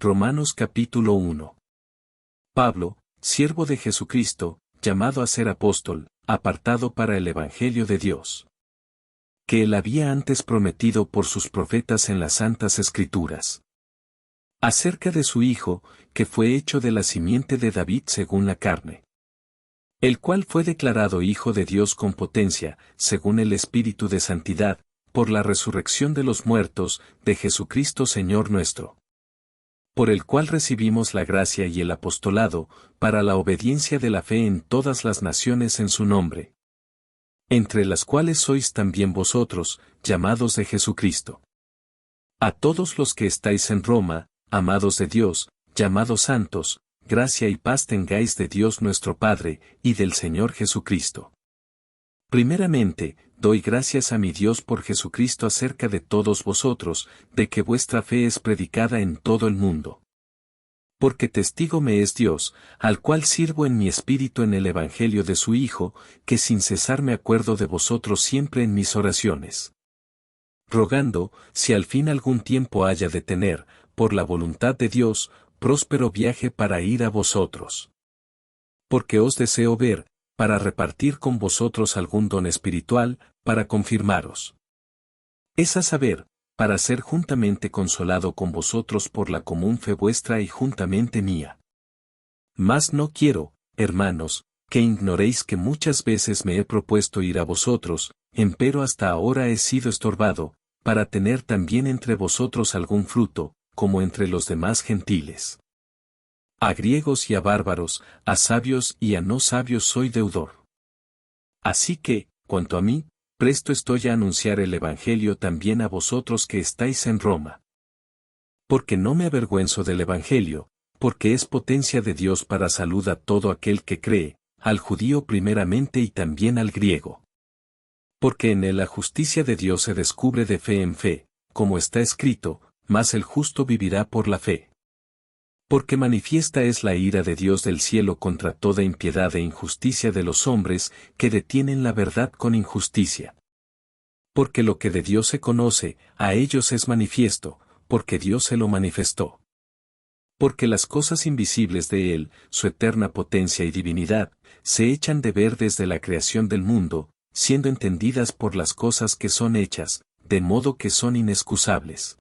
Romanos capítulo 1. Pablo, siervo de Jesucristo, llamado a ser apóstol, apartado para el Evangelio de Dios, que él había antes prometido por sus profetas en las Santas Escrituras, acerca de su Hijo, que fue hecho de la simiente de David según la carne, el cual fue declarado Hijo de Dios con potencia, según el Espíritu de Santidad, por la resurrección de los muertos, de Jesucristo Señor nuestro, por el cual recibimos la gracia y el apostolado, para la obediencia de la fe en todas las naciones en su nombre, entre las cuales sois también vosotros, llamados de Jesucristo. A todos los que estáis en Roma, amados de Dios, llamados santos, gracia y paz tengáis de Dios nuestro Padre, y del Señor Jesucristo. Primeramente, doy gracias a mi Dios por Jesucristo acerca de todos vosotros, de que vuestra fe es predicada en todo el mundo. Porque testigo me es Dios, al cual sirvo en mi espíritu en el Evangelio de su Hijo, que sin cesar me acuerdo de vosotros siempre en mis oraciones, rogando, si al fin algún tiempo haya de tener, por la voluntad de Dios, próspero viaje para ir a vosotros. Porque os deseo ver, para repartir con vosotros algún don espiritual, para confirmaros. Es a saber, para ser juntamente consolado con vosotros por la común fe vuestra y juntamente mía. Mas no quiero, hermanos, que ignoréis que muchas veces me he propuesto ir a vosotros, empero hasta ahora he sido estorbado, para tener también entre vosotros algún fruto, como entre los demás gentiles. A griegos y a bárbaros, a sabios y a no sabios soy deudor. Así que, cuanto a mí, presto estoy a anunciar el Evangelio también a vosotros que estáis en Roma. Porque no me avergüenzo del Evangelio, porque es potencia de Dios para salud a todo aquel que cree, al judío primeramente y también al griego. Porque en él la justicia de Dios se descubre de fe en fe, como está escrito, mas el justo vivirá por la fe. Porque manifiesta es la ira de Dios del cielo contra toda impiedad e injusticia de los hombres, que detienen la verdad con injusticia. Porque lo que de Dios se conoce, a ellos es manifiesto, porque Dios se lo manifestó. Porque las cosas invisibles de Él, su eterna potencia y divinidad, se echan de ver desde la creación del mundo, siendo entendidas por las cosas que son hechas, de modo que son inexcusables.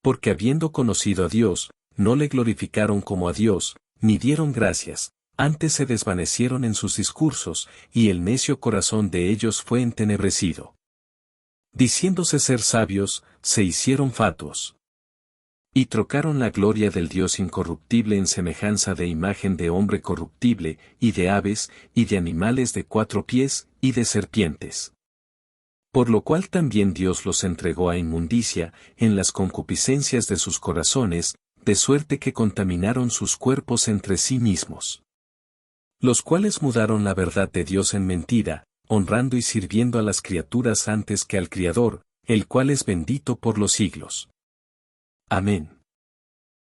Porque habiendo conocido a Dios, no le glorificaron como a Dios, ni dieron gracias, antes se desvanecieron en sus discursos, y el necio corazón de ellos fue entenebrecido. Diciéndose ser sabios, se hicieron fatuos. Y trocaron la gloria del Dios incorruptible en semejanza de imagen de hombre corruptible, y de aves, y de animales de 4 pies, y de serpientes. Por lo cual también Dios los entregó a inmundicia, en las concupiscencias de sus corazones, de suerte que contaminaron sus cuerpos entre sí mismos. Los cuales mudaron la verdad de Dios en mentira, honrando y sirviendo a las criaturas antes que al Criador, el cual es bendito por los siglos. Amén.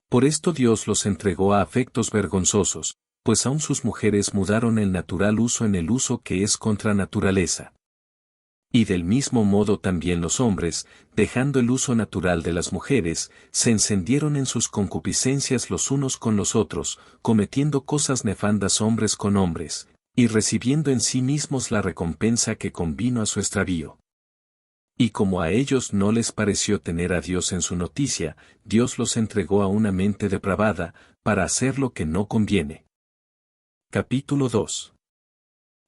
Por esto Dios los entregó a afectos vergonzosos, pues aun sus mujeres mudaron el natural uso en el uso que es contra naturaleza. Y del mismo modo también los hombres, dejando el uso natural de las mujeres, se encendieron en sus concupiscencias los unos con los otros, cometiendo cosas nefandas hombres con hombres, y recibiendo en sí mismos la recompensa que convino a su extravío. Y como a ellos no les pareció tener a Dios en su noticia, Dios los entregó a una mente depravada, para hacer lo que no conviene. Capítulo 2.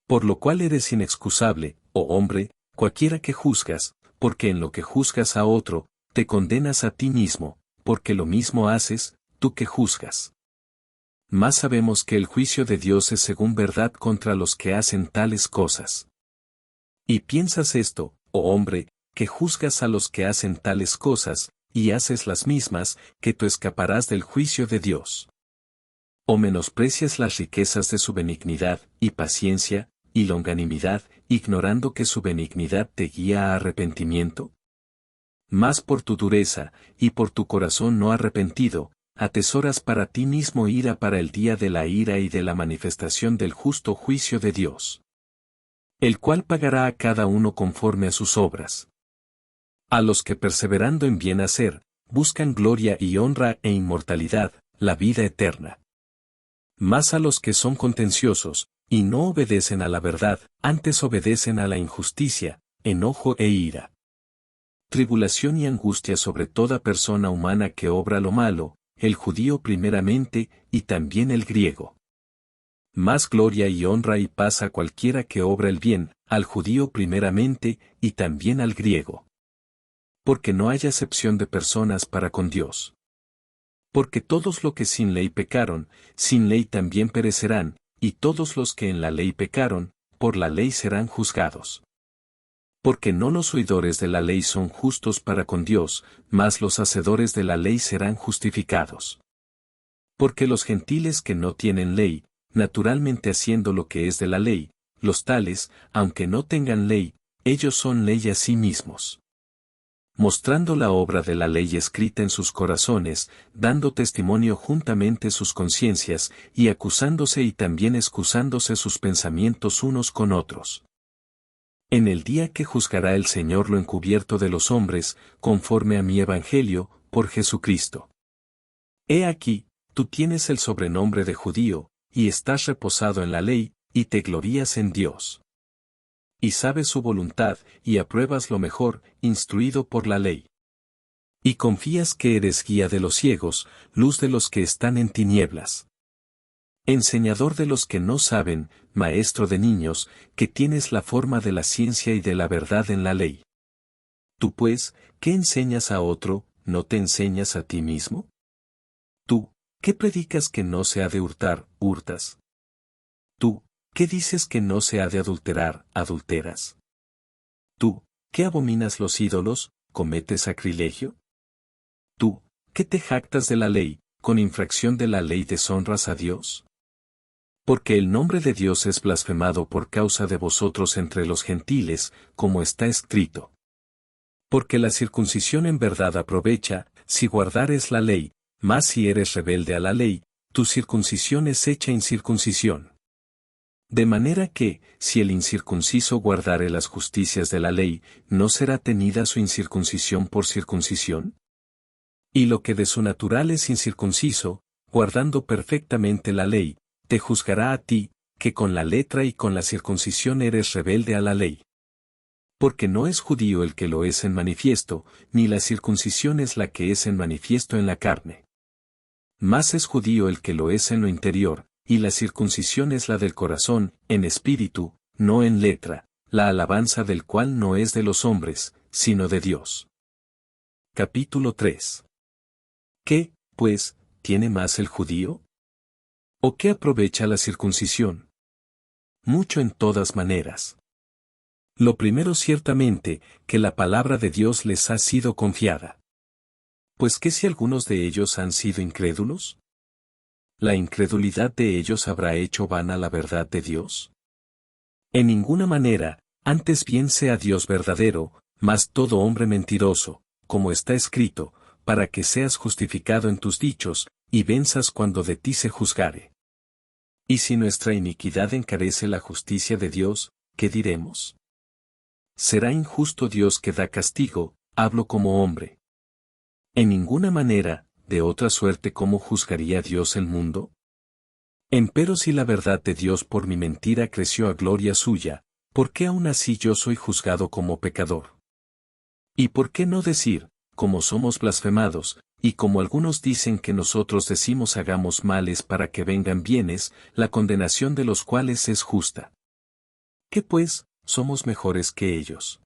Por lo cual eres inexcusable, oh hombre, cualquiera que juzgas, porque en lo que juzgas a otro, te condenas a ti mismo, porque lo mismo haces, tú que juzgas. Mas sabemos que el juicio de Dios es según verdad contra los que hacen tales cosas. Y piensas esto, oh hombre, que juzgas a los que hacen tales cosas, y haces las mismas, que tú escaparás del juicio de Dios. O menosprecias las riquezas de su benignidad, y paciencia, y longanimidad, ignorando que su benignidad te guía a arrepentimiento. Mas por tu dureza, y por tu corazón no arrepentido, atesoras para ti mismo ira para el día de la ira y de la manifestación del justo juicio de Dios, el cual pagará a cada uno conforme a sus obras. A los que perseverando en bien hacer, buscan gloria y honra e inmortalidad, la vida eterna. Mas a los que son contenciosos, y no obedecen a la verdad, antes obedecen a la injusticia, enojo e ira. Tribulación y angustia sobre toda persona humana que obra lo malo, el judío primeramente, y también el griego. Más gloria y honra y paz a cualquiera que obra el bien, al judío primeramente, y también al griego. Porque no hay acepción de personas para con Dios. Porque todos los que sin ley pecaron, sin ley también perecerán, y todos los que en la ley pecaron, por la ley serán juzgados. Porque no los oidores de la ley son justos para con Dios, mas los hacedores de la ley serán justificados. Porque los gentiles que no tienen ley, naturalmente haciendo lo que es de la ley, los tales, aunque no tengan ley, ellos son ley a sí mismos. Mostrando la obra de la ley escrita en sus corazones, dando testimonio juntamente sus conciencias, y acusándose y también excusándose sus pensamientos unos con otros. En el día que juzgará el Señor lo encubierto de los hombres, conforme a mi evangelio, por Jesucristo. He aquí, tú tienes el sobrenombre de judío, y estás reposado en la ley, y te glorías en Dios. Y sabes su voluntad, y apruebas lo mejor, instruido por la ley. Y confías que eres guía de los ciegos, luz de los que están en tinieblas. Enseñador de los que no saben, maestro de niños, que tienes la forma de la ciencia y de la verdad en la ley. Tú pues, ¿qué enseñas a otro, no te enseñas a ti mismo? Tú, ¿qué predicas que no se ha de hurtar, hurtas? Tú, ¿qué dices que no se ha de adulterar, adulteras? Tú, ¿qué abominas los ídolos, cometes sacrilegio? Tú, ¿qué te jactas de la ley, con infracción de la ley deshonras a Dios? Porque el nombre de Dios es blasfemado por causa de vosotros entre los gentiles, como está escrito. Porque la circuncisión en verdad aprovecha, si guardares la ley, mas si eres rebelde a la ley, tu circuncisión es hecha incircuncisión. De manera que, si el incircunciso guardare las justicias de la ley, ¿no será tenida su incircuncisión por circuncisión? Y lo que de su natural es incircunciso, guardando perfectamente la ley, te juzgará a ti, que con la letra y con la circuncisión eres rebelde a la ley. Porque no es judío el que lo es en manifiesto, ni la circuncisión es la que es en manifiesto en la carne. Mas es judío el que lo es en lo interior, y la circuncisión es la del corazón, en espíritu, no en letra, la alabanza del cual no es de los hombres, sino de Dios. Capítulo 3. ¿Qué, pues, tiene más el judío? ¿O qué aprovecha la circuncisión? Mucho en todas maneras. Lo primero ciertamente, que la palabra de Dios les ha sido confiada. Pues ¿qué si algunos de ellos han sido incrédulos? ¿La incredulidad de ellos habrá hecho vana la verdad de Dios? En ninguna manera, antes bien sea Dios verdadero, mas todo hombre mentiroso, como está escrito, para que seas justificado en tus dichos, y venzas cuando de ti se juzgare. Y si nuestra iniquidad encarece la justicia de Dios, ¿qué diremos? ¿Será injusto Dios que da castigo? Hablo como hombre. En ninguna manera, de otra suerte ¿cómo juzgaría Dios el mundo? Empero si la verdad de Dios por mi mentira creció a gloria suya, ¿por qué aún así yo soy juzgado como pecador? ¿Y por qué no decir, como somos blasfemados, y como algunos dicen que nosotros decimos hagamos males para que vengan bienes, la condenación de los cuales es justa? ¿Qué pues, somos mejores que ellos?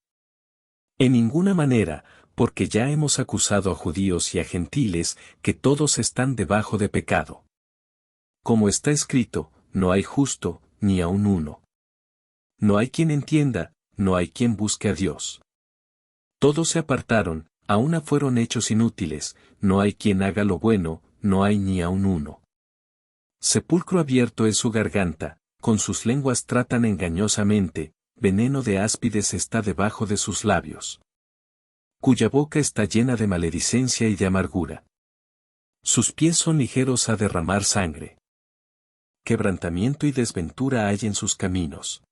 En ninguna manera, porque ya hemos acusado a judíos y a gentiles, que todos están debajo de pecado. Como está escrito, no hay justo, ni aun uno. No hay quien entienda, no hay quien busque a Dios. Todos se apartaron, a una fueron hechos inútiles, no hay quien haga lo bueno, no hay ni aun uno. Sepulcro abierto es su garganta, con sus lenguas tratan engañosamente, veneno de áspides está debajo de sus labios. Cuya boca está llena de maledicencia y de amargura. Sus pies son ligeros a derramar sangre. Quebrantamiento y desventura hay en sus caminos.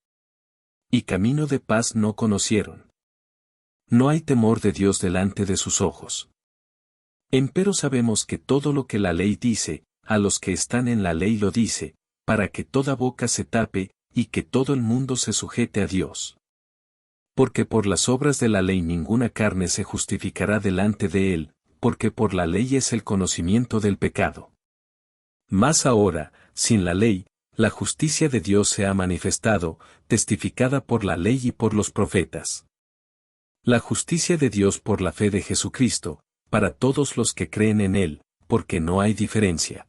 Y camino de paz no conocieron. No hay temor de Dios delante de sus ojos. Empero sabemos que todo lo que la ley dice, a los que están en la ley lo dice, para que toda boca se tape, y que todo el mundo se sujete a Dios. Porque por las obras de la ley ninguna carne se justificará delante de él, porque por la ley es el conocimiento del pecado. Mas ahora, sin la ley, la justicia de Dios se ha manifestado, testificada por la ley y por los profetas. La justicia de Dios por la fe de Jesucristo, para todos los que creen en Él, porque no hay diferencia.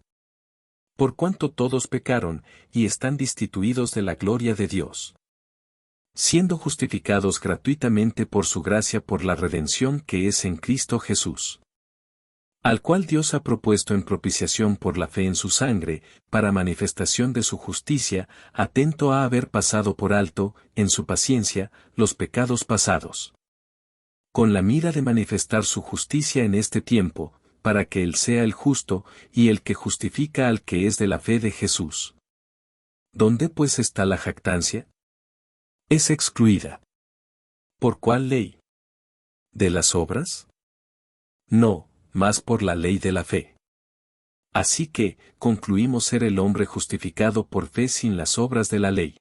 Por cuanto todos pecaron, y están destituidos de la gloria de Dios. Siendo justificados gratuitamente por su gracia por la redención que es en Cristo Jesús. Al cual Dios ha propuesto en propiciación por la fe en su sangre, para manifestación de su justicia, atento a haber pasado por alto, en su paciencia, los pecados pasados. Con la mira de manifestar su justicia en este tiempo, para que Él sea el justo, y el que justifica al que es de la fe de Jesús. ¿Dónde pues está la jactancia? Es excluida. ¿Por cuál ley? ¿De las obras? No, mas por la ley de la fe. Así que, concluimos ser el hombre justificado por fe sin las obras de la ley.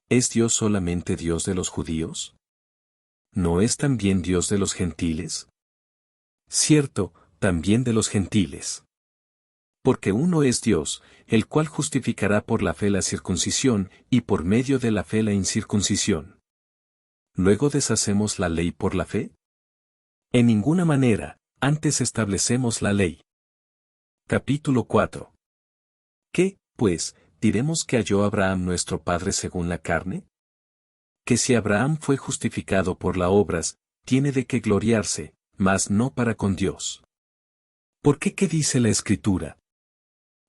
¿Es Dios solamente Dios de los judíos? ¿No es también Dios de los gentiles? Cierto, también de los gentiles. Porque uno es Dios, el cual justificará por la fe la circuncisión, y por medio de la fe la incircuncisión. ¿Luego deshacemos la ley por la fe? En ninguna manera, antes establecemos la ley. Capítulo 4. ¿Qué, pues, diremos que halló Abraham nuestro padre según la carne? Que si Abraham fue justificado por las obras, tiene de qué gloriarse, mas no para con Dios. ¿Por qué? ¿Qué dice la Escritura?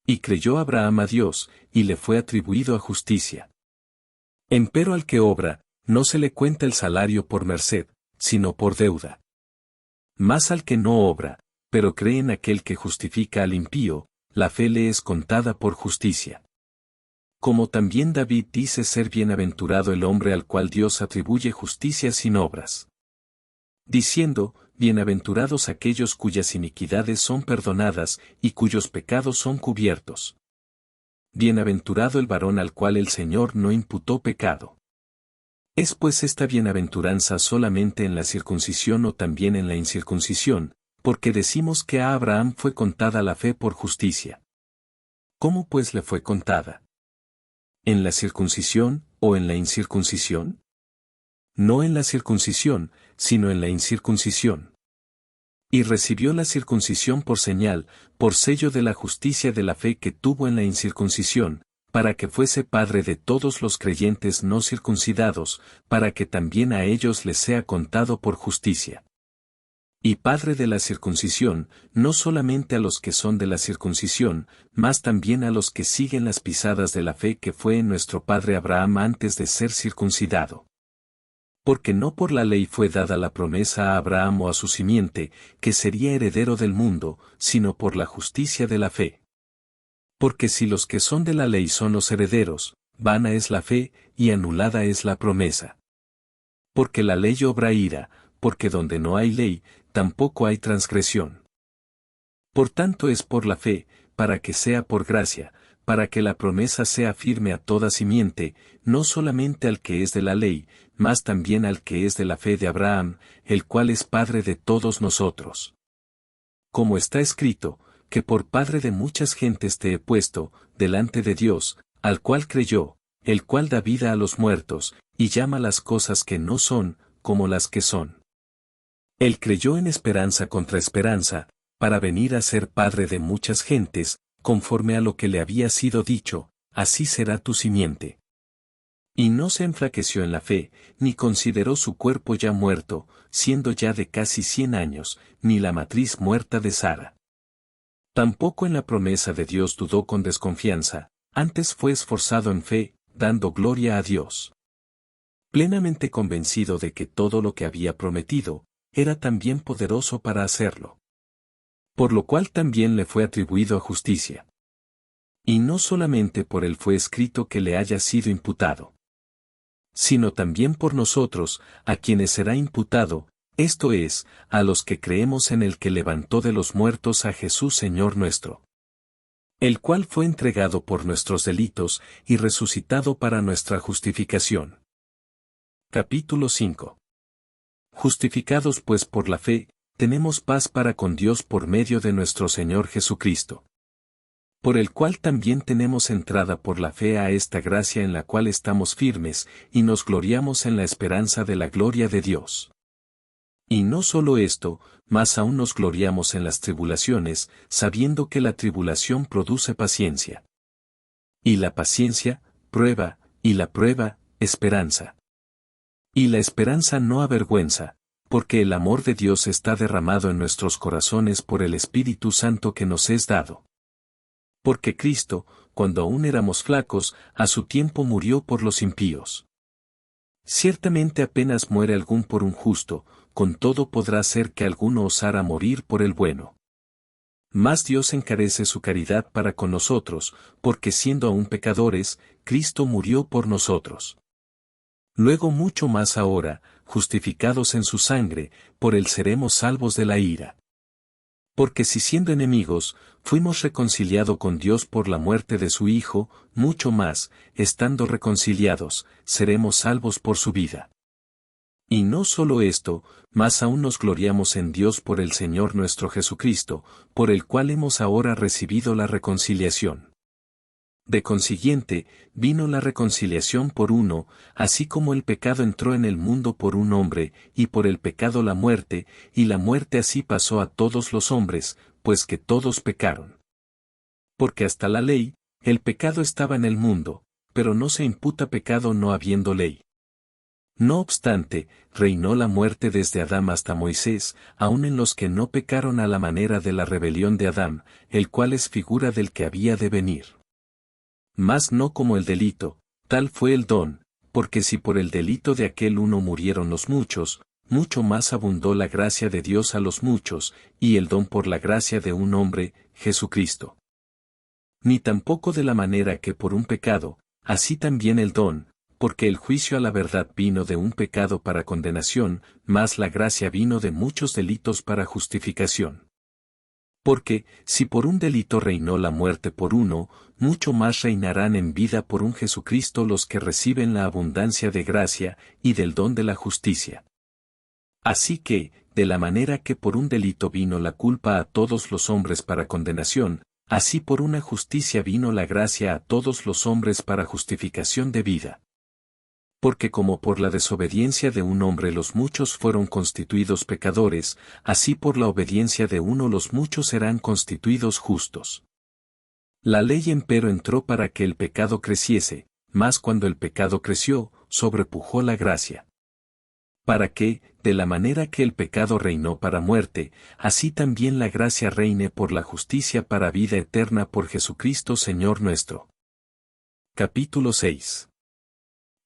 Y creyó Abraham a Dios, y le fue atribuido a justicia. Empero al que obra, no se le cuenta el salario por merced, sino por deuda. Mas al que no obra, pero cree en aquel que justifica al impío, la fe le es contada por justicia. Como también David dice ser bienaventurado el hombre al cual Dios atribuye justicia sin obras. Diciendo, bienaventurados aquellos cuyas iniquidades son perdonadas, y cuyos pecados son cubiertos. Bienaventurado el varón al cual el Señor no imputó pecado. ¿Es pues esta bienaventuranza solamente en la circuncisión o también en la incircuncisión? Porque decimos que a Abraham fue contada la fe por justicia. ¿Cómo pues le fue contada? ¿En la circuncisión, o en la incircuncisión? No en la circuncisión, sino en la incircuncisión. Y recibió la circuncisión por señal, por sello de la justicia de la fe que tuvo en la incircuncisión, para que fuese padre de todos los creyentes no circuncidados, para que también a ellos les sea contado por justicia. Y padre de la circuncisión, no solamente a los que son de la circuncisión, mas también a los que siguen las pisadas de la fe que fue en nuestro padre Abraham antes de ser circuncidado. Porque no por la ley fue dada la promesa a Abraham o a su simiente, que sería heredero del mundo, sino por la justicia de la fe. Porque si los que son de la ley son los herederos, vana es la fe, y anulada es la promesa. Porque la ley obra ira, porque donde no hay ley, tampoco hay transgresión. Por tanto es por la fe, para que sea por gracia, para que la promesa sea firme a toda simiente, no solamente al que es de la ley, mas también al que es de la fe de Abraham, el cual es Padre de todos nosotros. Como está escrito, que por Padre de muchas gentes te he puesto, delante de Dios, al cual creyó, el cual da vida a los muertos, y llama las cosas que no son, como las que son. Él creyó en esperanza contra esperanza, para venir a ser Padre de muchas gentes, conforme a lo que le había sido dicho, así será tu simiente. Y no se enflaqueció en la fe, ni consideró su cuerpo ya muerto, siendo ya de casi 100 años, ni la matriz muerta de Sara. Tampoco en la promesa de Dios dudó con desconfianza, antes fue esforzado en fe, dando gloria a Dios. Plenamente convencido de que todo lo que había prometido, era también poderoso para hacerlo. Por lo cual también le fue atribuido a justicia. Y no solamente por él fue escrito que le haya sido imputado, sino también por nosotros, a quienes será imputado, Esto es, a los que creemos en el que levantó de los muertos a Jesús Señor nuestro, el cual fue entregado por nuestros delitos y resucitado para nuestra justificación. Capítulo 5. Justificados pues por la fe, tenemos paz para con Dios por medio de nuestro Señor Jesucristo, por el cual también tenemos entrada por la fe a esta gracia en la cual estamos firmes, y nos gloriamos en la esperanza de la gloria de Dios. Y no solo esto, más aún nos gloriamos en las tribulaciones, sabiendo que la tribulación produce paciencia. Y la paciencia, prueba, y la prueba, esperanza. Y la esperanza no avergüenza, porque el amor de Dios está derramado en nuestros corazones por el Espíritu Santo que nos es dado. Porque Cristo, cuando aún éramos flacos, a su tiempo murió por los impíos. Ciertamente apenas muere algún por un justo, con todo podrá ser que alguno osara morir por el bueno. Mas Dios encarece su caridad para con nosotros, porque siendo aún pecadores, Cristo murió por nosotros. Luego mucho más ahora, justificados en su sangre, por él seremos salvos de la ira. Porque si siendo enemigos, fuimos reconciliados con Dios por la muerte de su Hijo, mucho más, estando reconciliados, seremos salvos por su vida. Y no solo esto, más aún nos gloriamos en Dios por el Señor nuestro Jesucristo, por el cual hemos ahora recibido la reconciliación. De consiguiente, vino la reconciliación por uno, así como el pecado entró en el mundo por un hombre, y por el pecado la muerte, y la muerte así pasó a todos los hombres, pues que todos pecaron. Porque hasta la ley, el pecado estaba en el mundo, pero no se imputa pecado no habiendo ley. No obstante, reinó la muerte desde Adán hasta Moisés, aun en los que no pecaron a la manera de la rebelión de Adán, el cual es figura del que había de venir. Mas no como el delito, tal fue el don, porque si por el delito de aquel uno murieron los muchos, mucho más abundó la gracia de Dios a los muchos, y el don por la gracia de un hombre, Jesucristo. Ni tampoco de la manera que por un pecado, así también el don, porque el juicio a la verdad vino de un pecado para condenación, mas la gracia vino de muchos delitos para justificación. Porque, si por un delito reinó la muerte por uno, mucho más reinarán en vida por un Jesucristo los que reciben la abundancia de gracia y del don de la justicia. Así que, de la manera que por un delito vino la culpa a todos los hombres para condenación, así por una justicia vino la gracia a todos los hombres para justificación de vida. Porque como por la desobediencia de un hombre los muchos fueron constituidos pecadores, así por la obediencia de uno los muchos serán constituidos justos. La ley empero entró para que el pecado creciese, mas cuando el pecado creció, sobrepujó la gracia. Para que, de la manera que el pecado reinó para muerte, así también la gracia reine por la justicia para vida eterna por Jesucristo Señor nuestro. Capítulo 6.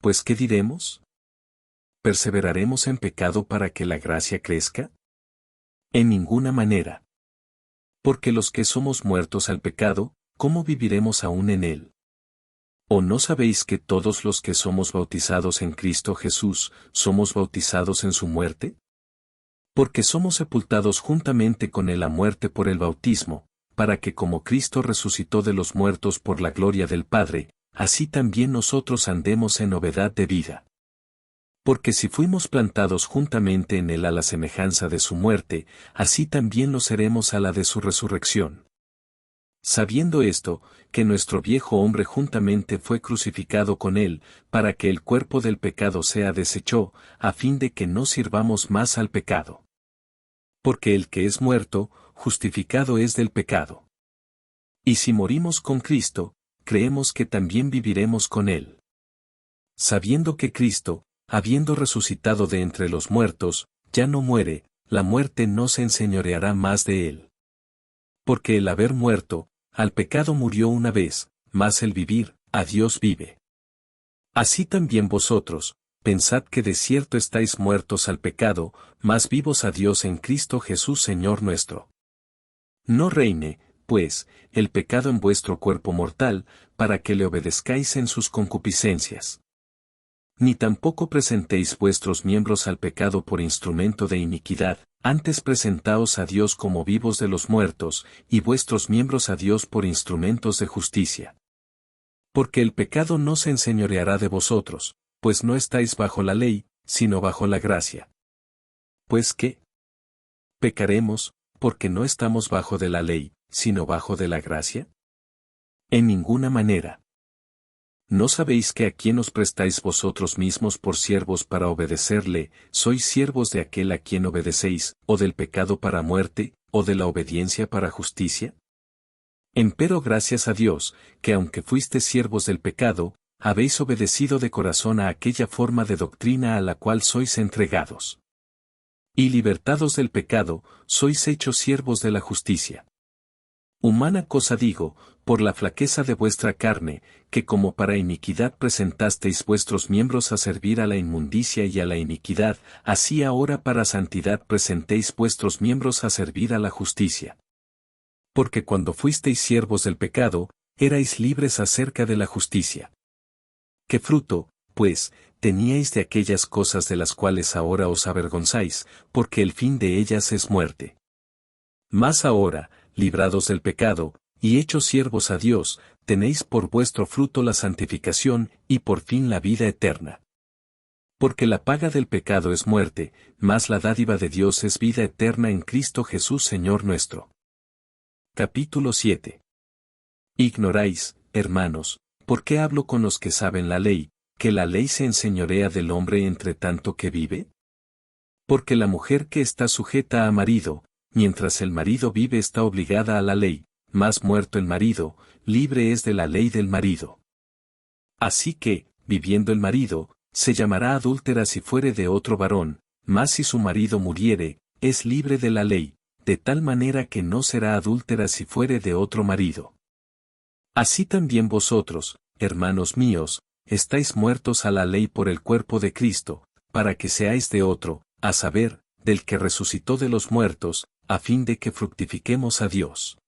Pues ¿qué diremos? ¿Perseveraremos en pecado para que la gracia crezca? En ninguna manera. Porque los que somos muertos al pecado, ¿cómo viviremos aún en él? ¿O no sabéis que todos los que somos bautizados en Cristo Jesús, somos bautizados en su muerte? Porque somos sepultados juntamente con él a muerte por el bautismo, para que como Cristo resucitó de los muertos por la gloria del Padre, así también nosotros andemos en novedad de vida. Porque si fuimos plantados juntamente en él a la semejanza de su muerte, así también lo seremos a la de su resurrección. Sabiendo esto, que nuestro viejo hombre juntamente fue crucificado con él, para que el cuerpo del pecado sea deshecho, a fin de que no sirvamos más al pecado. Porque el que es muerto, justificado es del pecado. Y si morimos con Cristo, creemos que también viviremos con él. Sabiendo que Cristo, habiendo resucitado de entre los muertos, ya no muere, la muerte no se enseñoreará más de él. Porque el haber muerto, al pecado murió una vez, mas el vivir, a Dios vive. Así también vosotros, pensad que de cierto estáis muertos al pecado, mas vivos a Dios en Cristo Jesús Señor nuestro. No reine, pues, el pecado en vuestro cuerpo mortal, para que le obedezcáis en sus concupiscencias. Ni tampoco presentéis vuestros miembros al pecado por instrumento de iniquidad, antes presentaos a Dios como vivos de los muertos, y vuestros miembros a Dios por instrumentos de justicia. Porque el pecado no se enseñoreará de vosotros, pues no estáis bajo la ley, sino bajo la gracia. Pues ¿qué? ¿Pecaremos, porque no estamos bajo de la ley, sino bajo de la gracia? En ninguna manera. ¿No sabéis que a quien os prestáis vosotros mismos por siervos para obedecerle, sois siervos de aquel a quien obedecéis, o del pecado para muerte, o de la obediencia para justicia? Empero gracias a Dios, que aunque fuisteis siervos del pecado, habéis obedecido de corazón a aquella forma de doctrina a la cual sois entregados. Y libertados del pecado, sois hechos siervos de la justicia. Humana cosa digo, por la flaqueza de vuestra carne, que como para iniquidad presentasteis vuestros miembros a servir a la inmundicia y a la iniquidad, así ahora para santidad presentéis vuestros miembros a servir a la justicia. Porque cuando fuisteis siervos del pecado, erais libres acerca de la justicia. ¿Qué fruto, pues, teníais de aquellas cosas de las cuales ahora os avergonzáis, porque el fin de ellas es muerte? Mas ahora, librados del pecado, y hechos siervos a Dios, tenéis por vuestro fruto la santificación, y por fin la vida eterna. Porque la paga del pecado es muerte, mas la dádiva de Dios es vida eterna en Cristo Jesús Señor nuestro. Capítulo 7. Ignoráis, hermanos, ¿por qué hablo con los que saben la ley, que la ley se enseñorea del hombre entre tanto que vive? Porque la mujer que está sujeta a marido, mientras el marido vive está obligada a la ley, mas muerto el marido, libre es de la ley del marido. Así que, viviendo el marido, se llamará adúltera si fuere de otro varón, mas si su marido muriere, es libre de la ley, de tal manera que no será adúltera si fuere de otro marido. Así también vosotros, hermanos míos, estáis muertos a la ley por el cuerpo de Cristo, para que seáis de otro, a saber, del que resucitó de los muertos, a fin de que fructifiquemos a Dios.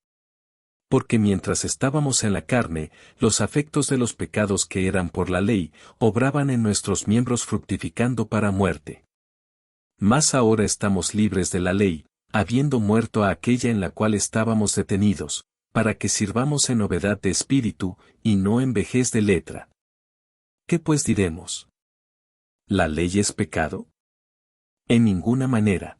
Porque mientras estábamos en la carne, los afectos de los pecados que eran por la ley, obraban en nuestros miembros fructificando para muerte. Mas ahora estamos libres de la ley, habiendo muerto a aquella en la cual estábamos detenidos, para que sirvamos en novedad de espíritu, y no en vejez de letra. ¿Qué pues diremos? ¿La ley es pecado? En ninguna manera.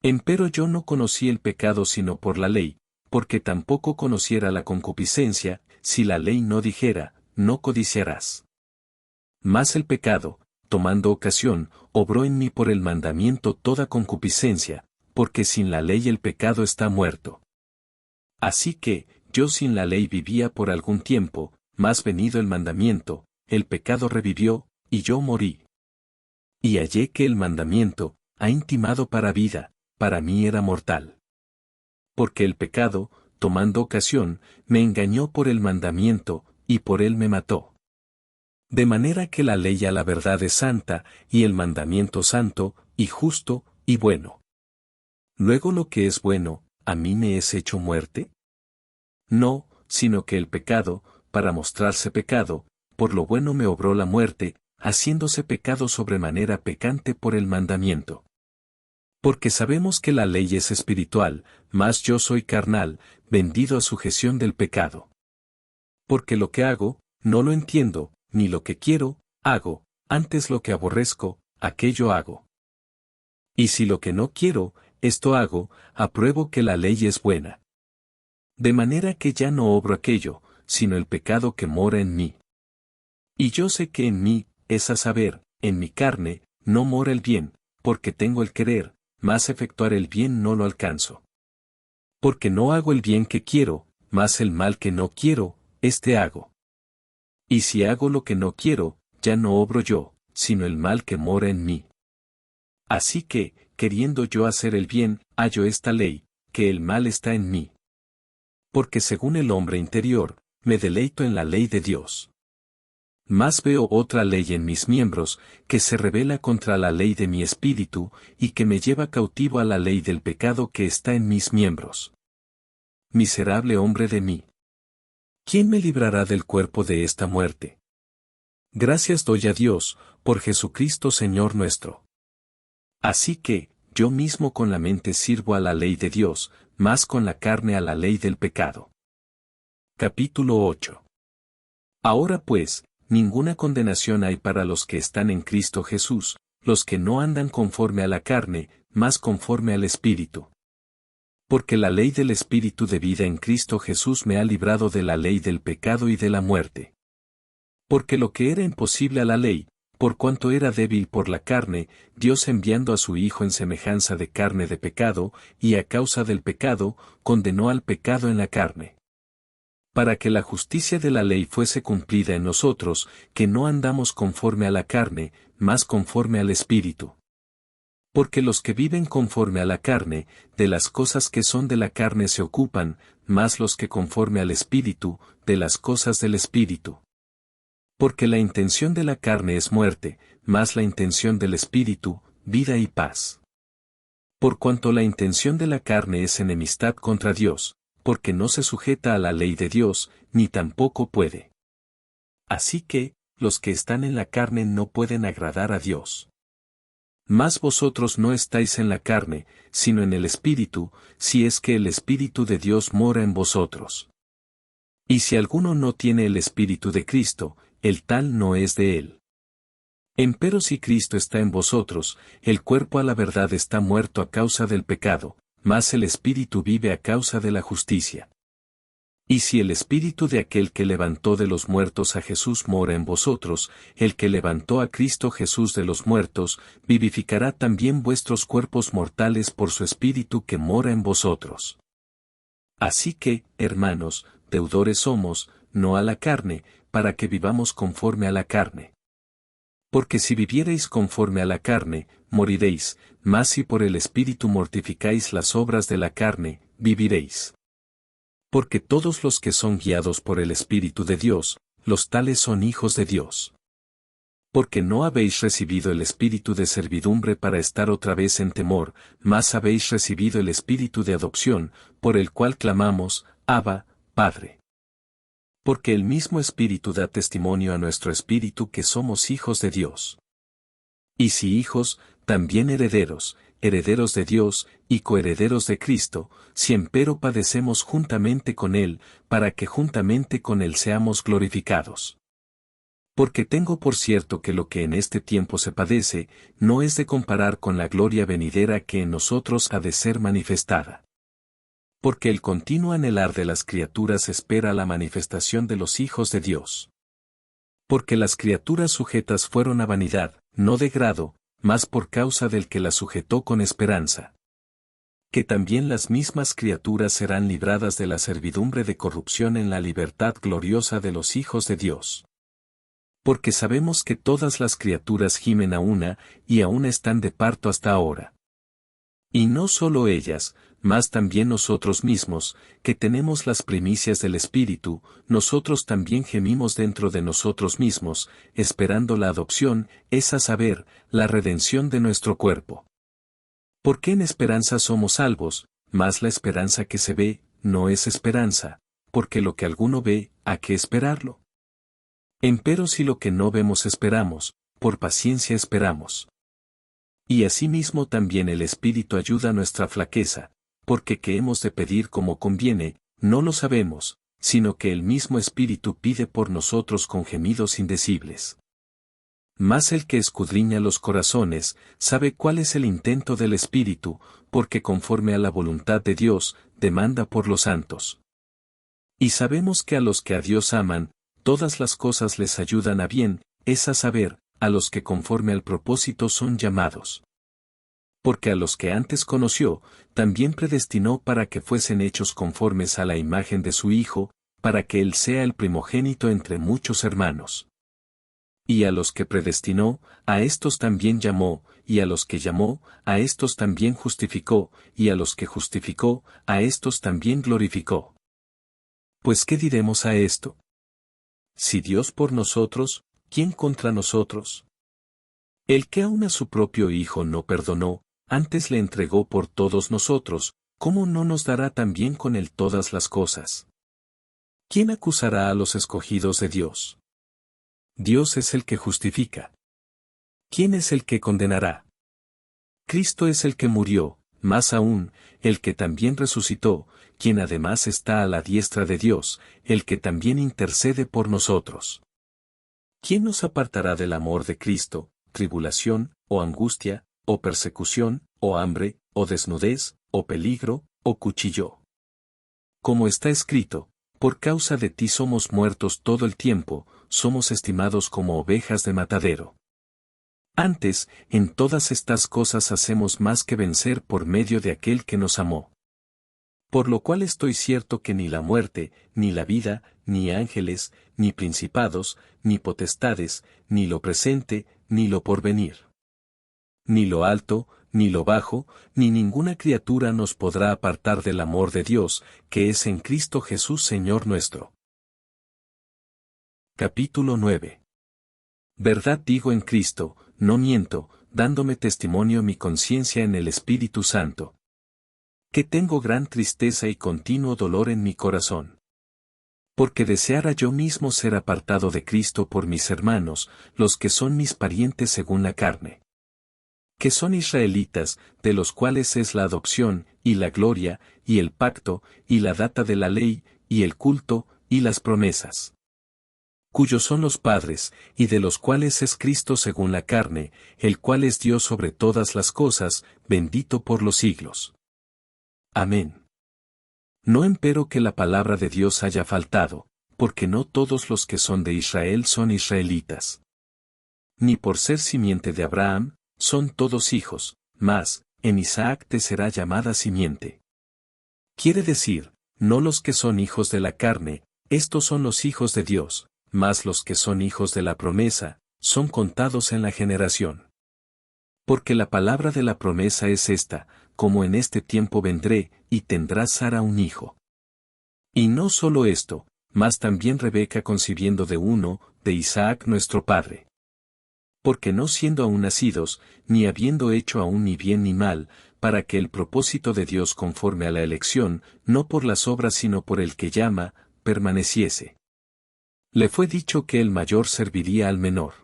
Empero yo no conocí el pecado sino por la ley, porque tampoco conociera la concupiscencia, si la ley no dijera, no codiciarás. Mas el pecado, tomando ocasión, obró en mí por el mandamiento toda concupiscencia, porque sin la ley el pecado está muerto. Así que, yo sin la ley vivía por algún tiempo, mas venido el mandamiento, el pecado revivió, y yo morí. Y hallé que el mandamiento, ha intimado para vida, para mí era mortal. Porque el pecado, tomando ocasión, me engañó por el mandamiento, y por él me mató. De manera que la ley a la verdad es santa, y el mandamiento santo, y justo, y bueno. Luego lo que es bueno, ¿a mí me es hecho muerte? No, sino que el pecado, para mostrarse pecado, por lo bueno me obró la muerte, haciéndose pecado sobremanera pecante por el mandamiento. Porque sabemos que la ley es espiritual, mas yo soy carnal, vendido a sujeción del pecado. Porque lo que hago, no lo entiendo, ni lo que quiero, hago, antes lo que aborrezco, aquello hago. Y si lo que no quiero, esto hago, apruebo que la ley es buena. De manera que ya no obro aquello, sino el pecado que mora en mí. Y yo sé que en mí, es a saber, en mi carne, no mora el bien, porque tengo el querer, mas efectuar el bien no lo alcanzo. Porque no hago el bien que quiero, mas el mal que no quiero, este hago. Y si hago lo que no quiero, ya no obro yo, sino el mal que mora en mí. Así que, queriendo yo hacer el bien, hallo esta ley, que el mal está en mí. Porque según el hombre interior, me deleito en la ley de Dios. Mas veo otra ley en mis miembros, que se rebela contra la ley de mi espíritu, y que me lleva cautivo a la ley del pecado que está en mis miembros. Miserable hombre de mí. ¿Quién me librará del cuerpo de esta muerte? Gracias doy a Dios, por Jesucristo Señor nuestro. Así que, yo mismo con la mente sirvo a la ley de Dios, más con la carne a la ley del pecado. Capítulo 8. Ahora pues, ninguna condenación hay para los que están en Cristo Jesús, los que no andan conforme a la carne, mas conforme al Espíritu. Porque la ley del Espíritu de vida en Cristo Jesús me ha librado de la ley del pecado y de la muerte. Porque lo que era imposible a la ley, por cuanto era débil por la carne, Dios enviando a su Hijo en semejanza de carne de pecado, y a causa del pecado, condenó al pecado en la carne. Para que la justicia de la ley fuese cumplida en nosotros, que no andamos conforme a la carne, mas conforme al Espíritu. Porque los que viven conforme a la carne, de las cosas que son de la carne se ocupan, mas los que conforme al Espíritu, de las cosas del Espíritu. Porque la intención de la carne es muerte, mas la intención del Espíritu, vida y paz. Por cuanto la intención de la carne es enemistad contra Dios, porque no se sujeta a la ley de Dios, ni tampoco puede. Así que, los que están en la carne no pueden agradar a Dios. Mas vosotros no estáis en la carne, sino en el Espíritu, si es que el Espíritu de Dios mora en vosotros. Y si alguno no tiene el Espíritu de Cristo, el tal no es de él. Empero si Cristo está en vosotros, el cuerpo a la verdad está muerto a causa del pecado, mas el Espíritu vive a causa de la justicia. Y si el Espíritu de aquel que levantó de los muertos a Jesús mora en vosotros, el que levantó a Cristo Jesús de los muertos, vivificará también vuestros cuerpos mortales por su Espíritu que mora en vosotros. Así que, hermanos, deudores somos, no a la carne, para que vivamos conforme a la carne. Porque si viviereis conforme a la carne, moriréis, mas si por el Espíritu mortificáis las obras de la carne, viviréis. Porque todos los que son guiados por el Espíritu de Dios, los tales son hijos de Dios. Porque no habéis recibido el espíritu de servidumbre para estar otra vez en temor, mas habéis recibido el espíritu de adopción, por el cual clamamos, Abba, Padre. Porque el mismo Espíritu da testimonio a nuestro espíritu que somos hijos de Dios. Y si hijos, también herederos, herederos de Dios, y coherederos de Cristo, si empero padecemos juntamente con Él, para que juntamente con Él seamos glorificados. Porque tengo por cierto que lo que en este tiempo se padece, no es de comparar con la gloria venidera que en nosotros ha de ser manifestada. Porque el continuo anhelar de las criaturas espera la manifestación de los hijos de Dios. Porque las criaturas sujetas fueron a vanidad, no de grado, mas por causa del que las sujetó con esperanza. Que también las mismas criaturas serán libradas de la servidumbre de corrupción en la libertad gloriosa de los hijos de Dios. Porque sabemos que todas las criaturas gimen a una, y aún están de parto hasta ahora. Y no solo ellas, mas también nosotros mismos, que tenemos las primicias del Espíritu, nosotros también gemimos dentro de nosotros mismos, esperando la adopción, es a saber, la redención de nuestro cuerpo. Porque en esperanza somos salvos, mas la esperanza que se ve, no es esperanza, porque lo que alguno ve, ¿a qué esperarlo? Empero si lo que no vemos esperamos, por paciencia esperamos. Y asimismo también el Espíritu ayuda a nuestra flaqueza, porque que hemos de pedir como conviene, no lo sabemos, sino que el mismo Espíritu pide por nosotros con gemidos indecibles. Mas el que escudriña los corazones, sabe cuál es el intento del Espíritu, porque conforme a la voluntad de Dios, demanda por los santos. Y sabemos que a los que a Dios aman, todas las cosas les ayudan a bien, es a saber, a los que conforme al propósito son llamados. Porque a los que antes conoció, también predestinó para que fuesen hechos conformes a la imagen de su Hijo, para que Él sea el primogénito entre muchos hermanos. Y a los que predestinó, a éstos también llamó, y a los que llamó, a éstos también justificó, y a los que justificó, a éstos también glorificó. Pues ¿qué diremos a esto? Si Dios por nosotros, ¿quién contra nosotros? El que aun a su propio Hijo no perdonó, antes le entregó por todos nosotros, ¿cómo no nos dará también con él todas las cosas? ¿Quién acusará a los escogidos de Dios? Dios es el que justifica. ¿Quién es el que condenará? Cristo es el que murió, más aún, el que también resucitó, quien además está a la diestra de Dios, el que también intercede por nosotros. ¿Quién nos apartará del amor de Cristo? ¿Tribulación, o angustia, o persecución, o hambre, o desnudez, o peligro, o cuchillo? Como está escrito, por causa de ti somos muertos todo el tiempo, somos estimados como ovejas de matadero. Antes, en todas estas cosas hacemos más que vencer por medio de aquel que nos amó. Por lo cual estoy cierto que ni la muerte, ni la vida, ni ángeles, ni principados, ni potestades, ni lo presente, ni lo porvenir, ni lo alto, ni lo bajo, ni ninguna criatura nos podrá apartar del amor de Dios, que es en Cristo Jesús Señor nuestro. Capítulo 9. Verdad digo en Cristo, no miento, dándome testimonio mi conciencia en el Espíritu Santo, que tengo gran tristeza y continuo dolor en mi corazón. Porque deseara yo mismo ser apartado de Cristo por mis hermanos, los que son mis parientes según la carne, que son israelitas, de los cuales es la adopción, y la gloria, y el pacto, y la data de la ley, y el culto, y las promesas, cuyos son los padres, y de los cuales es Cristo según la carne, el cual es Dios sobre todas las cosas, bendito por los siglos. Amén. No empero que la palabra de Dios haya faltado, porque no todos los que son de Israel son israelitas. Ni por ser simiente de Abraham, son todos hijos, mas, en Isaac te será llamada simiente. Quiere decir, no los que son hijos de la carne, estos son los hijos de Dios, mas los que son hijos de la promesa, son contados en la generación. Porque la palabra de la promesa es esta, como en este tiempo vendré, y tendrá Sara un hijo. Y no solo esto, mas también Rebeca concibiendo de uno, de Isaac nuestro padre. Porque no siendo aún nacidos, ni habiendo hecho aún ni bien ni mal, para que el propósito de Dios conforme a la elección, no por las obras sino por el que llama, permaneciese. Le fue dicho que el mayor serviría al menor.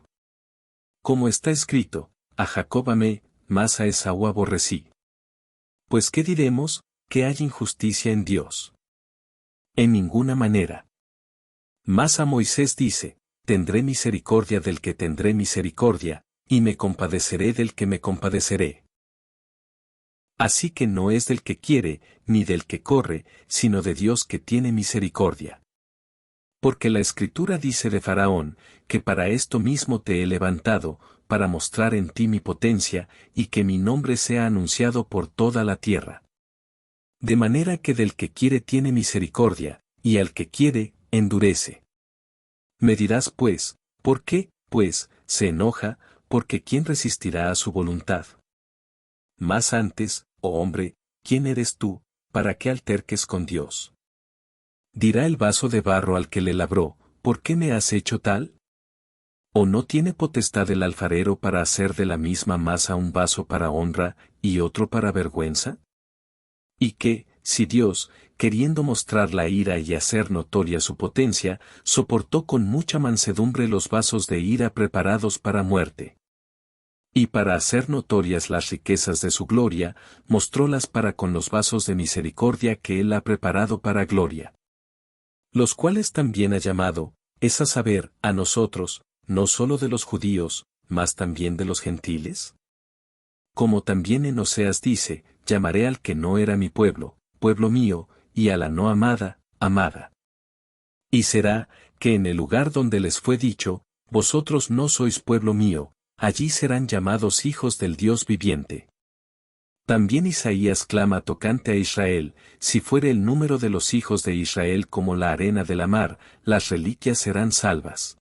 Como está escrito, a Jacob amé, mas a Esaú aborrecí. Pues ¿qué diremos? ¿Que hay injusticia en Dios? En ninguna manera. Mas a Moisés dice, tendré misericordia del que tendré misericordia, y me compadeceré del que me compadeceré. Así que no es del que quiere, ni del que corre, sino de Dios que tiene misericordia. Porque la Escritura dice de Faraón, que para esto mismo te he levantado, para mostrar en ti mi potencia, y que mi nombre sea anunciado por toda la tierra. De manera que del que quiere tiene misericordia, y al que quiere, endurece. Me dirás pues, ¿por qué, pues, se enoja, porque quién resistirá a su voluntad? Más antes, oh hombre, ¿quién eres tú, para que alterques con Dios? Dirá el vaso de barro al que le labró, ¿por qué me has hecho tal? ¿O no tiene potestad el alfarero para hacer de la misma masa un vaso para honra, y otro para vergüenza? Y que, si Dios, queriendo mostrar la ira y hacer notoria su potencia, soportó con mucha mansedumbre los vasos de ira preparados para muerte. Y para hacer notorias las riquezas de su gloria, mostrólas para con los vasos de misericordia que él ha preparado para gloria. Los cuales también ha llamado, es a saber, a nosotros, no solo de los judíos, mas también de los gentiles. Como también en Oseas dice, llamaré al que no era mi pueblo, pueblo mío, y a la no amada, amada. Y será, que en el lugar donde les fue dicho, vosotros no sois pueblo mío, allí serán llamados hijos del Dios viviente. También Isaías clama tocante a Israel, si fuere el número de los hijos de Israel como la arena de la mar, las reliquias serán salvas.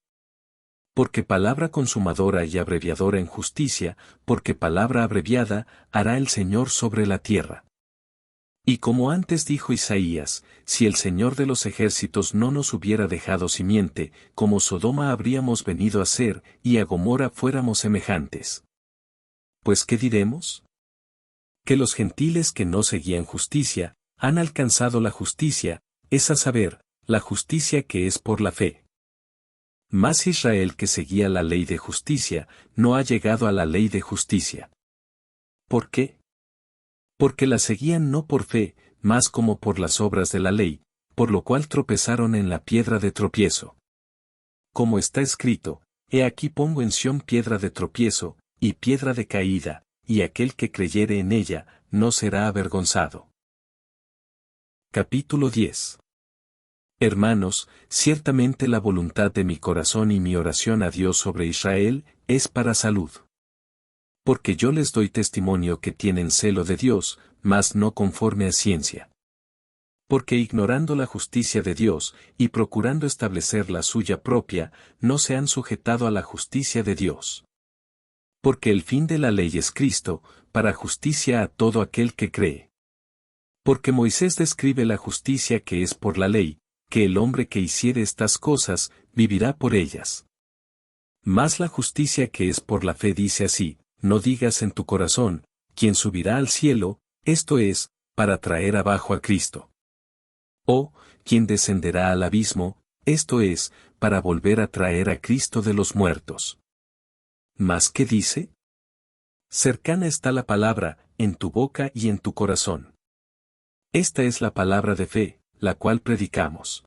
Porque palabra consumadora y abreviadora en justicia, porque palabra abreviada, hará el Señor sobre la tierra. Y como antes dijo Isaías, si el Señor de los ejércitos no nos hubiera dejado simiente, como Sodoma habríamos venido a ser, y a Gomorra fuéramos semejantes. Pues ¿qué diremos? Que los gentiles que no seguían justicia, han alcanzado la justicia, es a saber, la justicia que es por la fe. Mas Israel que seguía la ley de justicia, no ha llegado a la ley de justicia. ¿Por qué? Porque la seguían no por fe, mas como por las obras de la ley, por lo cual tropezaron en la piedra de tropiezo. Como está escrito, he aquí pongo en Sión piedra de tropiezo, y piedra de caída, y aquel que creyere en ella, no será avergonzado. Capítulo 10. Hermanos, ciertamente la voluntad de mi corazón y mi oración a Dios sobre Israel, es para salud. Porque yo les doy testimonio que tienen celo de Dios, mas no conforme a ciencia. Porque ignorando la justicia de Dios, y procurando establecer la suya propia, no se han sujetado a la justicia de Dios. Porque el fin de la ley es Cristo, para justicia a todo aquel que cree. Porque Moisés describe la justicia que es por la ley, que el hombre que hiciere estas cosas, vivirá por ellas. Mas la justicia que es por la fe dice así, no digas en tu corazón, ¿quién subirá al cielo? Esto es, para traer abajo a Cristo. O, ¿quién descenderá al abismo? Esto es, para volver a traer a Cristo de los muertos. ¿Mas qué dice? Cercana está la palabra, en tu boca y en tu corazón. Esta es la palabra de fe, la cual predicamos.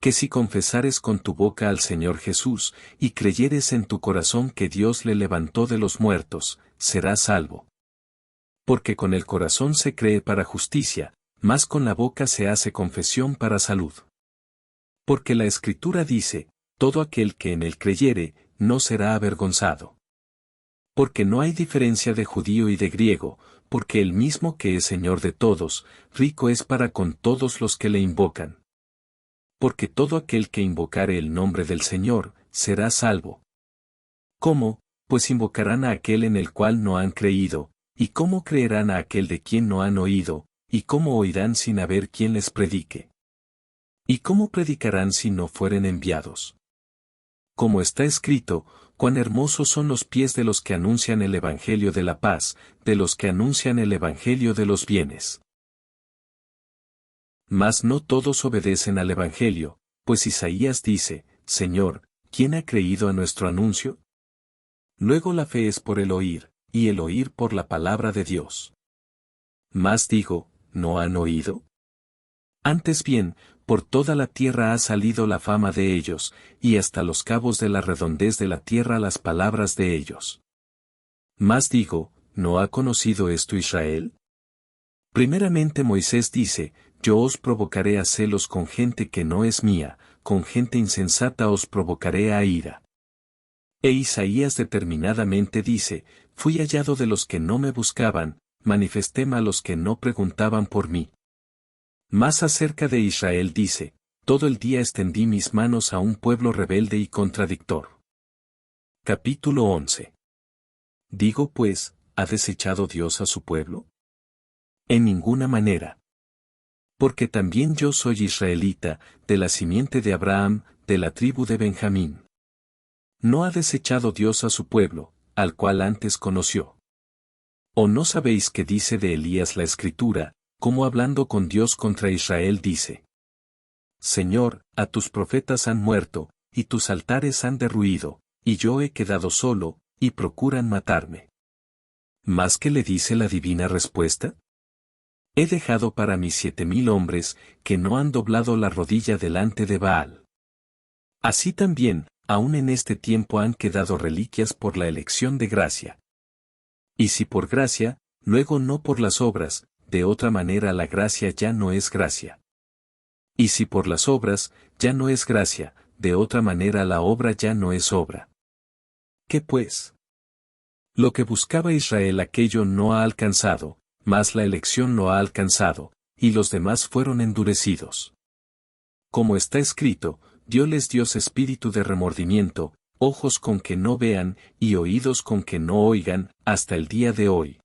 Que si confesares con tu boca al Señor Jesús, y creyeres en tu corazón que Dios le levantó de los muertos, serás salvo. Porque con el corazón se cree para justicia, mas con la boca se hace confesión para salud. Porque la Escritura dice, todo aquel que en él creyere, no será avergonzado. Porque no hay diferencia de judío y de griego, porque el mismo que es Señor de todos, rico es para con todos los que le invocan. Porque todo aquel que invocare el nombre del Señor, será salvo. ¿Cómo? Pues invocarán a aquel en el cual no han creído, y cómo creerán a aquel de quien no han oído, y cómo oirán sin haber quien les predique. ¿Y cómo predicarán si no fueren enviados? Como está escrito, cuán hermosos son los pies de los que anuncian el Evangelio de la paz, de los que anuncian el Evangelio de los bienes. Mas no todos obedecen al Evangelio, pues Isaías dice, Señor, ¿quién ha creído a nuestro anuncio? Luego la fe es por el oír, y el oír por la palabra de Dios. Mas digo, ¿no han oído? Antes bien, por toda la tierra ha salido la fama de ellos, y hasta los cabos de la redondez de la tierra las palabras de ellos. Mas digo, ¿no ha conocido esto Israel? Primeramente Moisés dice, yo os provocaré a celos con gente que no es mía, con gente insensata os provocaré a ira. E Isaías determinadamente dice, fui hallado de los que no me buscaban, manifestéme a los que no preguntaban por mí. Más acerca de Israel dice, todo el día extendí mis manos a un pueblo rebelde y contradictor. Capítulo 11. Digo pues, ¿ha desechado Dios a su pueblo? En ninguna manera. Porque también yo soy israelita, de la simiente de Abraham, de la tribu de Benjamín. ¿No ha desechado Dios a su pueblo, al cual antes conoció? ¿O no sabéis qué dice de Elías la Escritura, como hablando con Dios contra Israel dice? Señor, a tus profetas han muerto, y tus altares han derruido, y yo he quedado solo, y procuran matarme. ¿Más que le dice la divina respuesta? He dejado para mis 7,000 hombres, que no han doblado la rodilla delante de Baal. Así también, aún en este tiempo han quedado reliquias por la elección de gracia. Y si por gracia, luego no por las obras, de otra manera la gracia ya no es gracia. Y si por las obras, ya no es gracia, de otra manera la obra ya no es obra. ¿Qué pues? Lo que buscaba Israel aquello no ha alcanzado, mas la elección lo ha alcanzado, y los demás fueron endurecidos. Como está escrito, dióles Dios espíritu de remordimiento, ojos con que no vean, y oídos con que no oigan, hasta el día de hoy.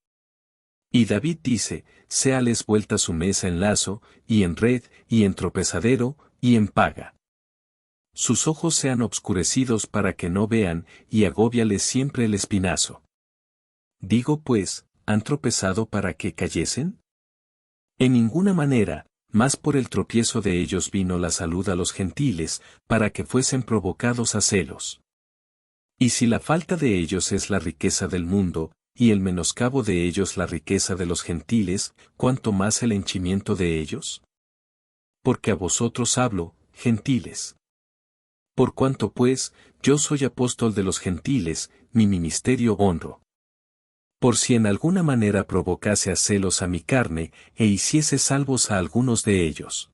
Y David dice, séales vuelta su mesa en lazo, y en red, y en tropezadero, y en paga. Sus ojos sean obscurecidos para que no vean, y agóbiales siempre el espinazo. Digo pues, ¿han tropezado para que cayesen? En ninguna manera, mas por el tropiezo de ellos vino la salud a los gentiles, para que fuesen provocados a celos. Y si la falta de ellos es la riqueza del mundo, y el menoscabo de ellos la riqueza de los gentiles, ¿cuánto más el henchimiento de ellos? Porque a vosotros hablo, gentiles. Por cuanto pues, yo soy apóstol de los gentiles, mi ministerio honro. Por si en alguna manera provocase a celos a mi carne, e hiciese salvos a algunos de ellos.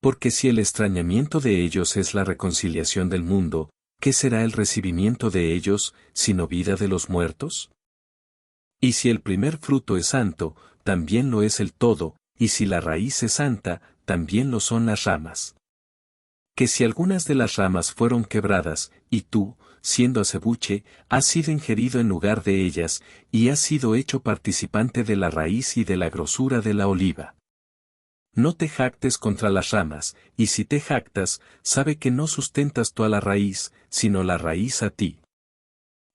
Porque si el extrañamiento de ellos es la reconciliación del mundo, ¿qué será el recibimiento de ellos, sino vida de los muertos? Y si el primer fruto es santo, también lo es el todo, y si la raíz es santa, también lo son las ramas. Que si algunas de las ramas fueron quebradas, y tú, siendo acebuche, has sido ingerido en lugar de ellas, y has sido hecho participante de la raíz y de la grosura de la oliva. No te jactes contra las ramas, y si te jactas, sabe que no sustentas tú a la raíz, sino la raíz a ti.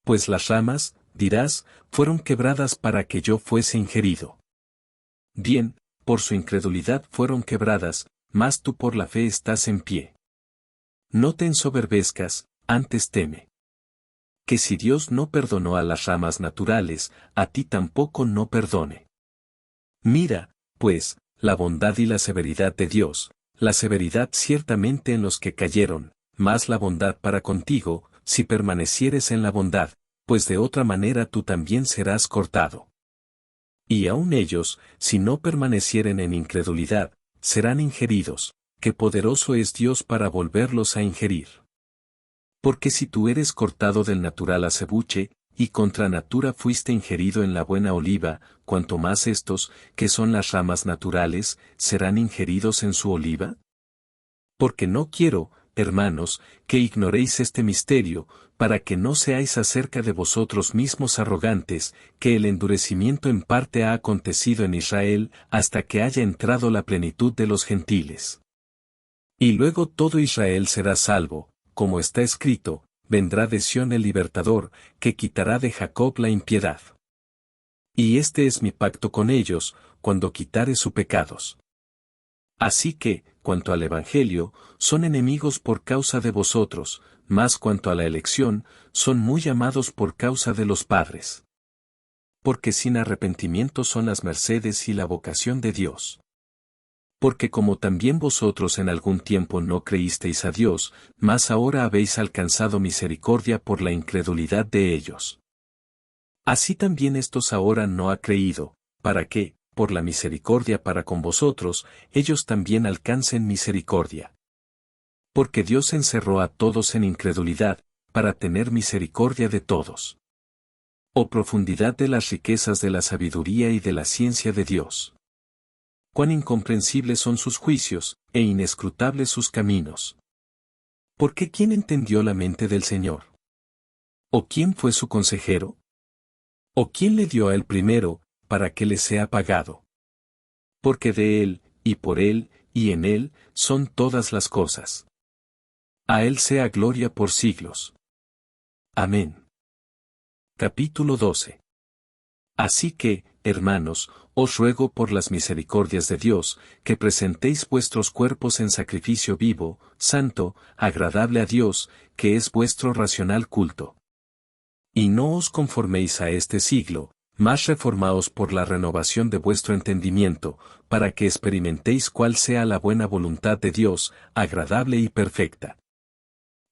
Pues las ramas, dirás, fueron quebradas para que yo fuese ingerido. Bien, por su incredulidad fueron quebradas, mas tú por la fe estás en pie. No te ensoberbezcas, antes teme. Que si Dios no perdonó a las ramas naturales, a ti tampoco no perdone. Mira, pues, la bondad y la severidad de Dios, la severidad ciertamente en los que cayeron, mas la bondad para contigo, si permanecieres en la bondad, pues de otra manera tú también serás cortado. Y aun ellos, si no permanecieren en incredulidad, serán ingeridos, que poderoso es Dios para volverlos a ingerir. Porque si tú eres cortado del natural acebuche, y contra natura fuiste ingerido en la buena oliva, cuanto más estos, que son las ramas naturales, serán ingeridos en su oliva? Porque no quiero, hermanos, que ignoréis este misterio, para que no seáis acerca de vosotros mismos arrogantes, que el endurecimiento en parte ha acontecido en Israel, hasta que haya entrado la plenitud de los gentiles. Y luego todo Israel será salvo, como está escrito, vendrá de Sión el libertador, que quitará de Jacob la impiedad. Y este es mi pacto con ellos, cuando quitare sus pecados. Así que, cuanto al Evangelio, son enemigos por causa de vosotros, mas cuanto a la elección, son muy amados por causa de los padres. Porque sin arrepentimiento son las mercedes y la vocación de Dios. Porque como también vosotros en algún tiempo no creísteis a Dios, mas ahora habéis alcanzado misericordia por la incredulidad de ellos. Así también estos ahora no ha creído, para que, por la misericordia para con vosotros, ellos también alcancen misericordia. Porque Dios encerró a todos en incredulidad, para tener misericordia de todos. Oh profundidad de las riquezas de la sabiduría y de la ciencia de Dios. Cuán incomprensibles son sus juicios, e inescrutables sus caminos. Porque ¿quién entendió la mente del Señor? ¿O quién fue su consejero? ¿O quién le dio a él primero, para que le sea pagado? Porque de él, y por él, y en él, son todas las cosas. A él sea gloria por siglos. Amén. Capítulo 12. Así que, hermanos, os ruego por las misericordias de Dios, que presentéis vuestros cuerpos en sacrificio vivo, santo, agradable a Dios, que es vuestro racional culto. Y no os conforméis a este siglo, mas reformaos por la renovación de vuestro entendimiento, para que experimentéis cuál sea la buena voluntad de Dios, agradable y perfecta.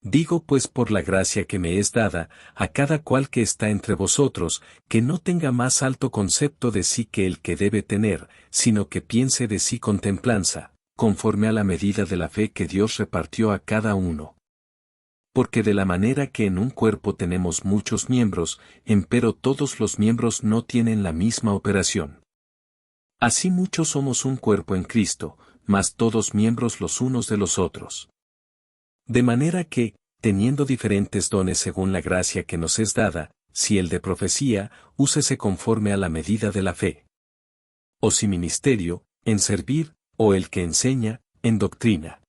Digo pues por la gracia que me es dada, a cada cual que está entre vosotros, que no tenga más alto concepto de sí que el que debe tener, sino que piense de sí con templanza, conforme a la medida de la fe que Dios repartió a cada uno. Porque de la manera que en un cuerpo tenemos muchos miembros, empero todos los miembros no tienen la misma operación. Así muchos somos un cuerpo en Cristo, mas todos miembros los unos de los otros. De manera que, teniendo diferentes dones según la gracia que nos es dada, si el de profecía, úsese conforme a la medida de la fe. O si ministerio, en servir, o el que enseña, en doctrina.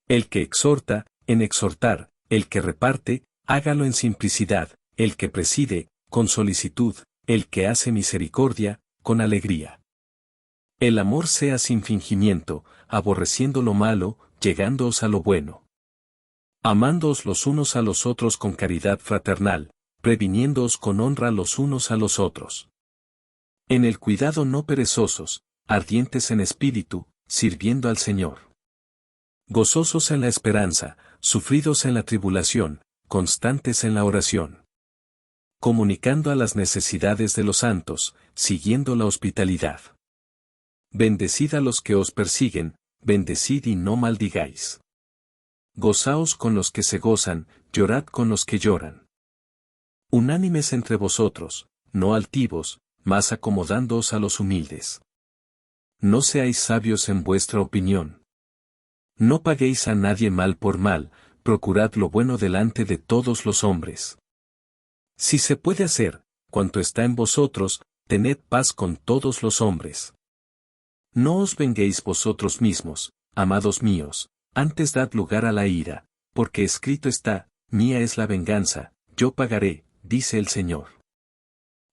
El que exhorta, en exhortar, el que reparte, hágalo en simplicidad, el que preside, con solicitud, el que hace misericordia, con alegría. El amor sea sin fingimiento, aborreciendo lo malo, llegándoos a lo bueno. Amándoos los unos a los otros con caridad fraternal, previniéndoos con honra los unos a los otros. En el cuidado no perezosos, ardientes en espíritu, sirviendo al Señor. Gozosos en la esperanza, sufridos en la tribulación, constantes en la oración. Comunicando a las necesidades de los santos, siguiendo la hospitalidad. Bendecid a los que os persiguen, bendecid y no maldigáis. Gozaos con los que se gozan, llorad con los que lloran. Unánimes entre vosotros, no altivos, mas acomodándoos a los humildes. No seáis sabios en vuestra opinión. No paguéis a nadie mal por mal, procurad lo bueno delante de todos los hombres. Si se puede hacer, cuanto está en vosotros, tened paz con todos los hombres. No os venguéis vosotros mismos, amados míos, antes dad lugar a la ira, porque escrito está, mía es la venganza, yo pagaré, dice el Señor.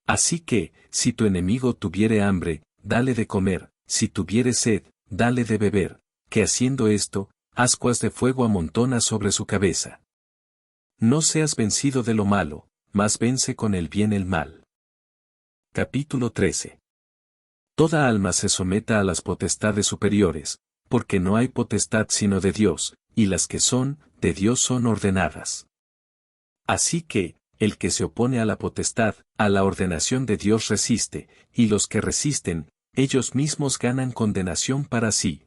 Así que, si tu enemigo tuviere hambre, dale de comer, si tuviere sed, dale de beber, que haciendo esto, ascuas de fuego amontona sobre su cabeza. No seas vencido de lo malo, mas vence con el bien el mal. Capítulo 13. Toda alma se someta a las potestades superiores, porque no hay potestad sino de Dios, y las que son, de Dios son ordenadas. Así que, el que se opone a la potestad, a la ordenación de Dios resiste, y los que resisten, ellos mismos ganan condenación para sí.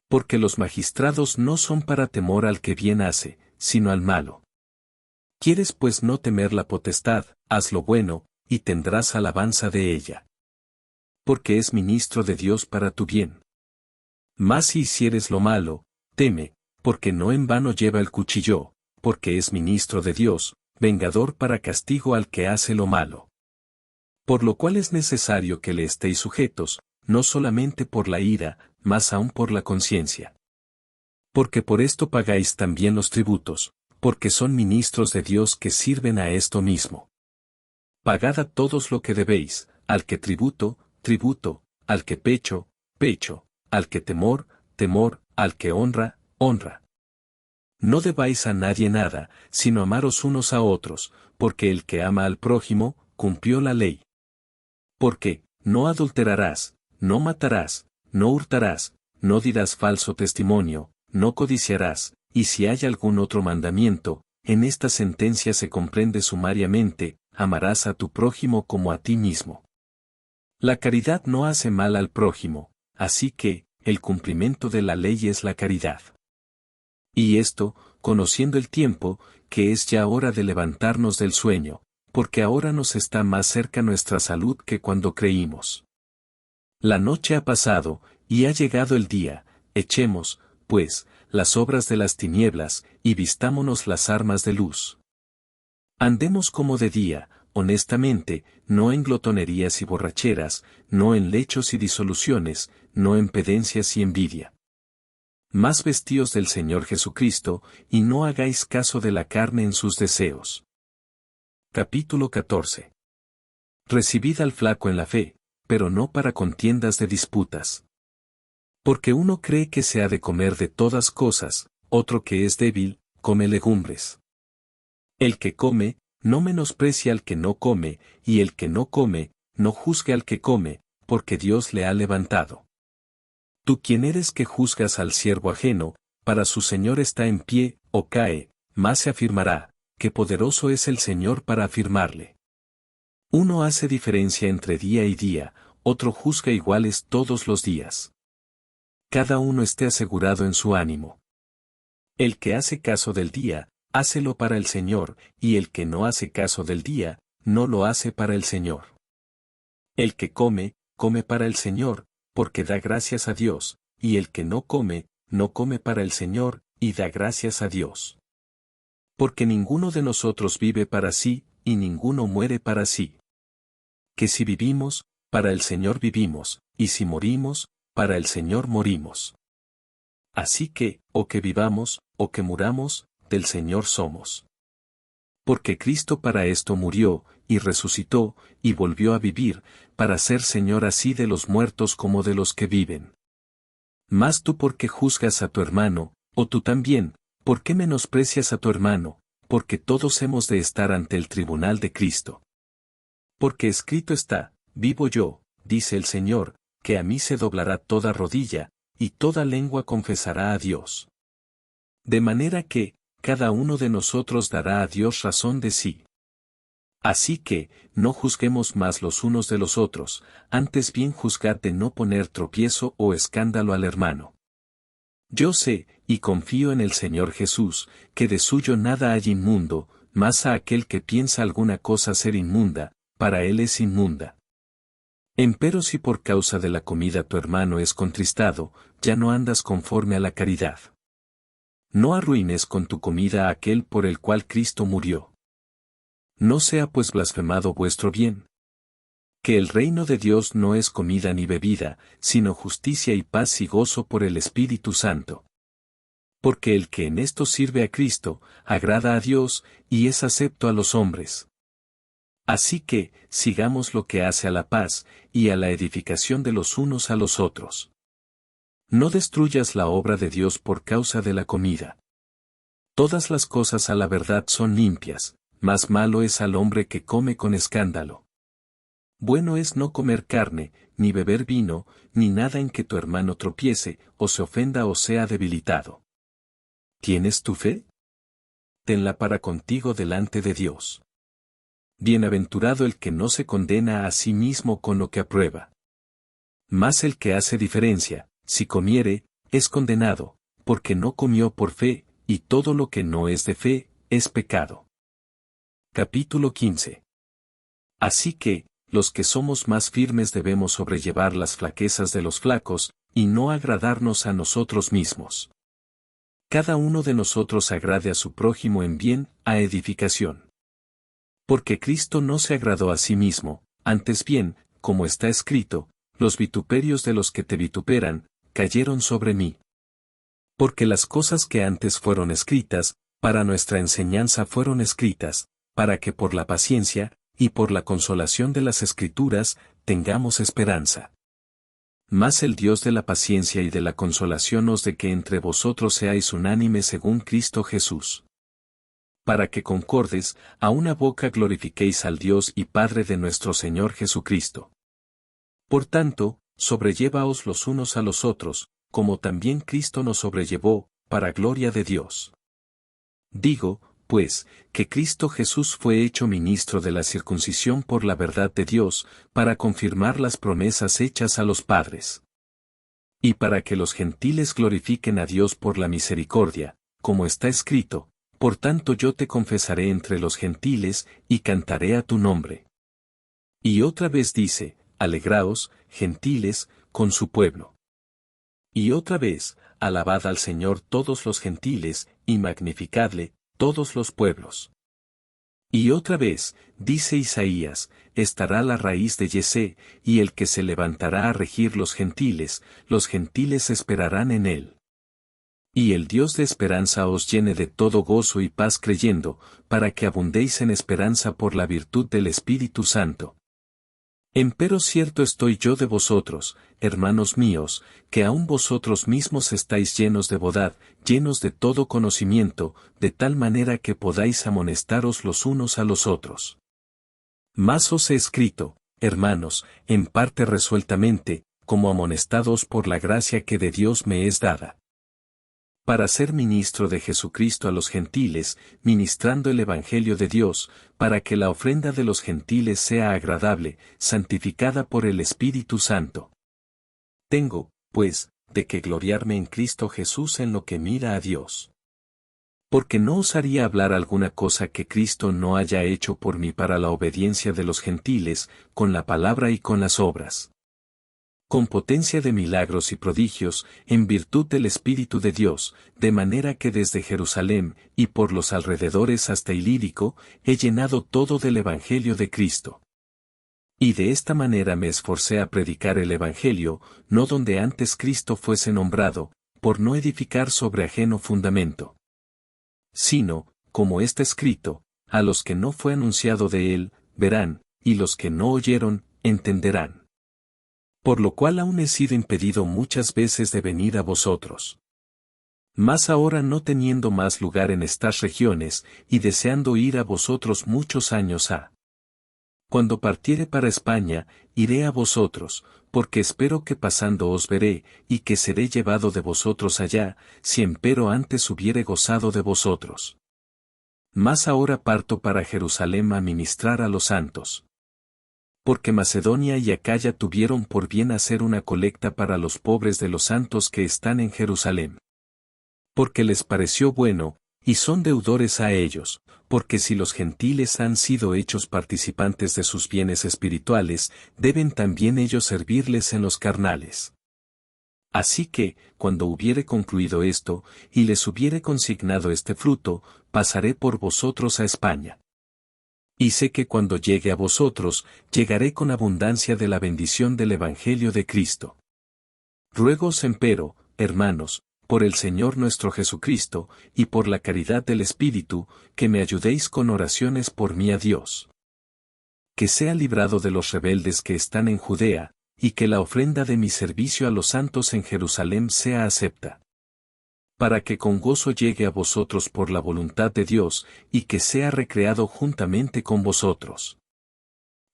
Porque los magistrados no son para temor al que bien hace, sino al malo. ¿Quieres pues no temer la potestad? Haz lo bueno, y tendrás alabanza de ella. Porque es ministro de Dios para tu bien. Mas si hicieres lo malo, teme, porque no en vano lleva el cuchillo, porque es ministro de Dios, vengador para castigo al que hace lo malo. Por lo cual es necesario que le estéis sujetos, no solamente por la ira, mas aún por la conciencia. Porque por esto pagáis también los tributos, porque son ministros de Dios que sirven a esto mismo. Pagad a todos lo que debéis, al que tributo, tributo, al que pecho, pecho, al que temor, temor, al que honra, honra. No debáis a nadie nada, sino amaros unos a otros, porque el que ama al prójimo, cumplió la ley. Porque, no adulterarás, no matarás, no hurtarás, no dirás falso testimonio, no codiciarás, y si hay algún otro mandamiento, en esta sentencia se comprende sumariamente, amarás a tu prójimo como a ti mismo. La caridad no hace mal al prójimo, así que, el cumplimiento de la ley es la caridad. Y esto, conociendo el tiempo, que es ya hora de levantarnos del sueño, porque ahora nos está más cerca nuestra salud que cuando creímos. La noche ha pasado, y ha llegado el día, echemos, pues, las obras de las tinieblas, y vistámonos las armas de luz. Andemos como de día, honestamente, no en glotonerías y borracheras, no en lechos y disoluciones, no en pedencias y envidia. Más vestíos del Señor Jesucristo, y no hagáis caso de la carne en sus deseos. Capítulo 14. Recibid al flaco en la fe, pero no para contiendas de disputas. Porque uno cree que se ha de comer de todas cosas, otro que es débil, come legumbres. El que come, no menosprecia al que no come, y el que no come, no juzgue al que come, porque Dios le ha levantado. Tú quien eres que juzgas al siervo ajeno, para su Señor está en pie, o cae, más se afirmará, que poderoso es el Señor para afirmarle. Uno hace diferencia entre día y día, otro juzga iguales todos los días. Cada uno esté asegurado en su ánimo. El que hace caso del día, hácelo para el Señor, y el que no hace caso del día, no lo hace para el Señor. El que come, come para el Señor, porque da gracias a Dios, y el que no come, no come para el Señor, y da gracias a Dios. Porque ninguno de nosotros vive para sí, y ninguno muere para sí. Que si vivimos, para el Señor vivimos, y si morimos, para el Señor morimos. Así que, o que vivamos, o que muramos, del Señor somos. Porque Cristo para esto murió, y resucitó, y volvió a vivir, para ser Señor así de los muertos como de los que viven. Mas tú, ¿por qué juzgas a tu hermano? O tú también, ¿por qué menosprecias a tu hermano? Porque todos hemos de estar ante el tribunal de Cristo. Porque escrito está, vivo yo, dice el Señor, que a mí se doblará toda rodilla, y toda lengua confesará a Dios. De manera que, cada uno de nosotros dará a Dios razón de sí. Así que, no juzguemos más los unos de los otros, antes bien juzgad de no poner tropiezo o escándalo al hermano. Yo sé, y confío en el Señor Jesús, que de suyo nada hay inmundo, mas a aquel que piensa alguna cosa ser inmunda, para él es inmunda. Empero si por causa de la comida tu hermano es contristado, ya no andas conforme a la caridad. No arruines con tu comida a aquel por el cual Cristo murió. No sea pues blasfemado vuestro bien. Que el reino de Dios no es comida ni bebida, sino justicia y paz y gozo por el Espíritu Santo. Porque el que en esto sirve a Cristo, agrada a Dios, y es acepto a los hombres. Así que, sigamos lo que hace a la paz, y a la edificación de los unos a los otros. No destruyas la obra de Dios por causa de la comida. Todas las cosas a la verdad son limpias, mas malo es al hombre que come con escándalo. Bueno es no comer carne, ni beber vino, ni nada en que tu hermano tropiece, o se ofenda o sea debilitado. ¿Tienes tu fe? Tenla para contigo delante de Dios. Bienaventurado el que no se condena a sí mismo con lo que aprueba. Mas el que hace diferencia, si comiere, es condenado, porque no comió por fe, y todo lo que no es de fe, es pecado. Capítulo 15. Así que, los que somos más firmes debemos sobrellevar las flaquezas de los flacos, y no agradarnos a nosotros mismos. Cada uno de nosotros agrade a su prójimo en bien, a edificación. Porque Cristo no se agradó a sí mismo, antes bien, como está escrito, los vituperios de los que te vituperan, cayeron sobre mí. Porque las cosas que antes fueron escritas, para nuestra enseñanza fueron escritas, para que por la paciencia, y por la consolación de las Escrituras, tengamos esperanza. Mas el Dios de la paciencia y de la consolación os dé que entre vosotros seáis unánimes según Cristo Jesús. Para que concordes, a una boca glorifiquéis al Dios y Padre de nuestro Señor Jesucristo. Por tanto, sobrellévaos los unos a los otros, como también Cristo nos sobrellevó, para gloria de Dios. Digo, pues, que Cristo Jesús fue hecho ministro de la circuncisión por la verdad de Dios, para confirmar las promesas hechas a los padres. Y para que los gentiles glorifiquen a Dios por la misericordia, como está escrito, por tanto yo te confesaré entre los gentiles, y cantaré a tu nombre. Y otra vez dice, alegraos, gentiles, con su pueblo. Y otra vez, alabad al Señor todos los gentiles, y magnificadle, todos los pueblos. Y otra vez, dice Isaías, estará la raíz de Yesé, y el que se levantará a regir los gentiles esperarán en él. Y el Dios de esperanza os llene de todo gozo y paz creyendo, para que abundéis en esperanza por la virtud del Espíritu Santo. Empero cierto estoy yo de vosotros, hermanos míos, que aun vosotros mismos estáis llenos de bondad, llenos de todo conocimiento, de tal manera que podáis amonestaros los unos a los otros. Mas os he escrito, hermanos, en parte resueltamente, como amonestados por la gracia que de Dios me es dada. Para ser ministro de Jesucristo a los gentiles, ministrando el Evangelio de Dios, para que la ofrenda de los gentiles sea agradable, santificada por el Espíritu Santo. Tengo, pues, de que gloriarme en Cristo Jesús en lo que mira a Dios. Porque no osaría hablar alguna cosa que Cristo no haya hecho por mí para la obediencia de los gentiles, con la palabra y con las obras. Con potencia de milagros y prodigios, en virtud del Espíritu de Dios, de manera que desde Jerusalén, y por los alrededores hasta Ilírico, he llenado todo del Evangelio de Cristo. Y de esta manera me esforcé a predicar el Evangelio, no donde antes Cristo fuese nombrado, por no edificar sobre ajeno fundamento. Sino, como está escrito, a los que no fue anunciado de él, verán, y los que no oyeron, entenderán. Por lo cual aún he sido impedido muchas veces de venir a vosotros. Mas ahora no teniendo más lugar en estas regiones, y deseando ir a vosotros muchos años ha. Cuando partiere para España, iré a vosotros, porque espero que pasando os veré, y que seré llevado de vosotros allá, si empero antes hubiere gozado de vosotros. Mas ahora parto para Jerusalén a ministrar a los santos. Porque Macedonia y Acaya tuvieron por bien hacer una colecta para los pobres de los santos que están en Jerusalén. Porque les pareció bueno, y son deudores a ellos, porque si los gentiles han sido hechos participantes de sus bienes espirituales, deben también ellos servirles en los carnales. Así que, cuando hubiere concluido esto, y les hubiere consignado este fruto, pasaré por vosotros a España. Y sé que cuando llegue a vosotros, llegaré con abundancia de la bendición del Evangelio de Cristo. Ruegos empero, hermanos, por el Señor nuestro Jesucristo, y por la caridad del Espíritu, que me ayudéis con oraciones por mí a Dios. Que sea librado de los rebeldes que están en Judea, y que la ofrenda de mi servicio a los santos en Jerusalén sea acepta. Para que con gozo llegue a vosotros por la voluntad de Dios, y que sea recreado juntamente con vosotros.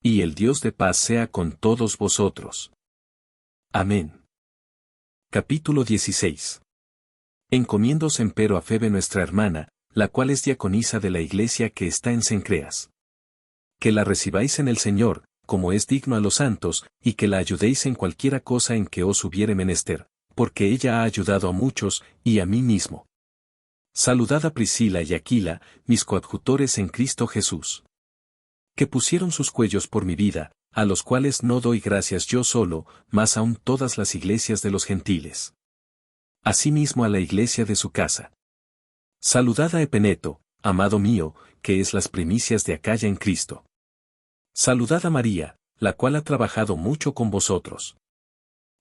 Y el Dios de paz sea con todos vosotros. Amén. Capítulo 16. Encomiéndose empero a Febe nuestra hermana, la cual es diaconisa de la iglesia que está en Cencreas. Que la recibáis en el Señor, como es digno a los santos, y que la ayudéis en cualquiera cosa en que os hubiere menester, porque ella ha ayudado a muchos, y a mí mismo. Saludad a Priscila y Aquila, mis coadjutores en Cristo Jesús. Que pusieron sus cuellos por mi vida, a los cuales no doy gracias yo solo, mas aun todas las iglesias de los gentiles. Asimismo a la iglesia de su casa. Saludad a Epeneto, amado mío, que es las primicias de Acaya en Cristo. Saludad a María, la cual ha trabajado mucho con vosotros.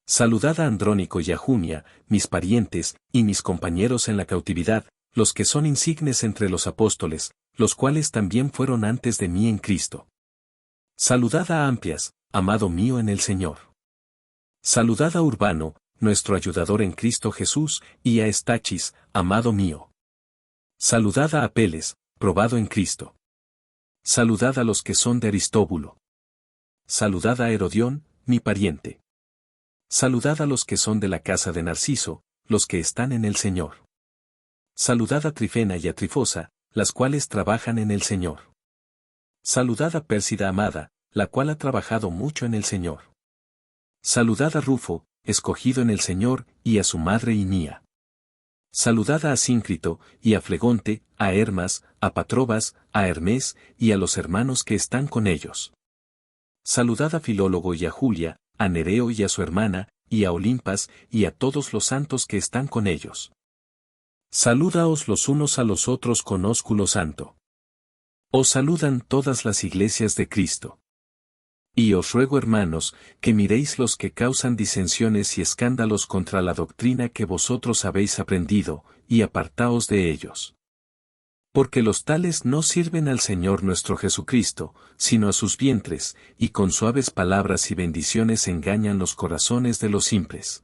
Saludad a Andrónico y a Junia, mis parientes, y mis compañeros en la cautividad, los que son insignes entre los apóstoles, los cuales también fueron antes de mí en Cristo. Saludad a Amplias, amado mío en el Señor. Saludad a Urbano, nuestro ayudador en Cristo Jesús, y a Estachis, amado mío. Saludad a Apeles, probado en Cristo. Saludad a los que son de Aristóbulo. Saludad a Herodión, mi pariente. Saludad a los que son de la casa de Narciso, los que están en el Señor. Saludad a Trifena y a Trifosa, las cuales trabajan en el Señor. Saludad a Pérsida amada, la cual ha trabajado mucho en el Señor. Saludad a Rufo, escogido en el Señor, y a su madre y mía. Saludad a Asíncrito, y a Flegonte, a Hermas, a Patrobas, a Hermes, y a los hermanos que están con ellos. Saludad a Filólogo y a Julia, a Nereo y a su hermana, y a Olimpas, y a todos los santos que están con ellos. Salúdaos los unos a los otros con ósculo santo. Os saludan todas las iglesias de Cristo. Y os ruego, hermanos, que miréis los que causan disensiones y escándalos contra la doctrina que vosotros habéis aprendido, y apartaos de ellos. Porque los tales no sirven al Señor nuestro Jesucristo, sino a sus vientres, y con suaves palabras y bendiciones engañan los corazones de los simples.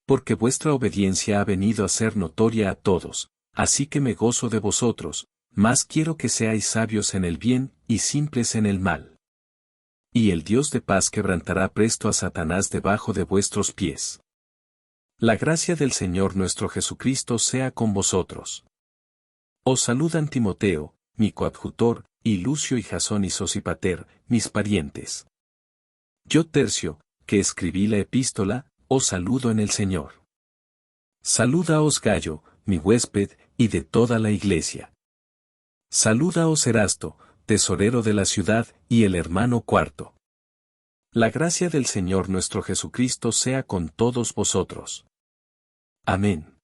Porque vuestra obediencia ha venido a ser notoria a todos, así que me gozo de vosotros, mas quiero que seáis sabios en el bien, y simples en el mal. Y el Dios de paz quebrantará presto a Satanás debajo de vuestros pies. La gracia del Señor nuestro Jesucristo sea con vosotros. Os saludan Timoteo, mi coadjutor, y Lucio y Jasón y Sosipater, mis parientes. Yo Tercio, que escribí la epístola, os saludo en el Señor. Salúdaos Gayo, mi huésped, y de toda la iglesia. Salúdaos Erasto, tesorero de la ciudad, y el hermano Cuarto. La gracia del Señor nuestro Jesucristo sea con todos vosotros. Amén.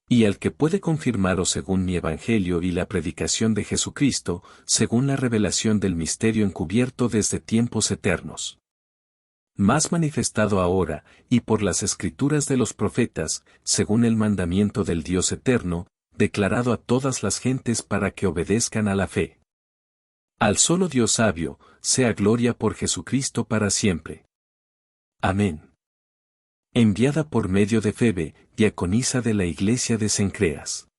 Y al que puede confirmaros según mi evangelio y la predicación de Jesucristo, según la revelación del misterio encubierto desde tiempos eternos. Más manifestado ahora, y por las escrituras de los profetas, según el mandamiento del Dios eterno, declarado a todas las gentes para que obedezcan a la fe. Al solo Dios sabio, sea gloria por Jesucristo para siempre. Amén. Enviada por medio de Febe, diaconisa de la iglesia de Cencreas.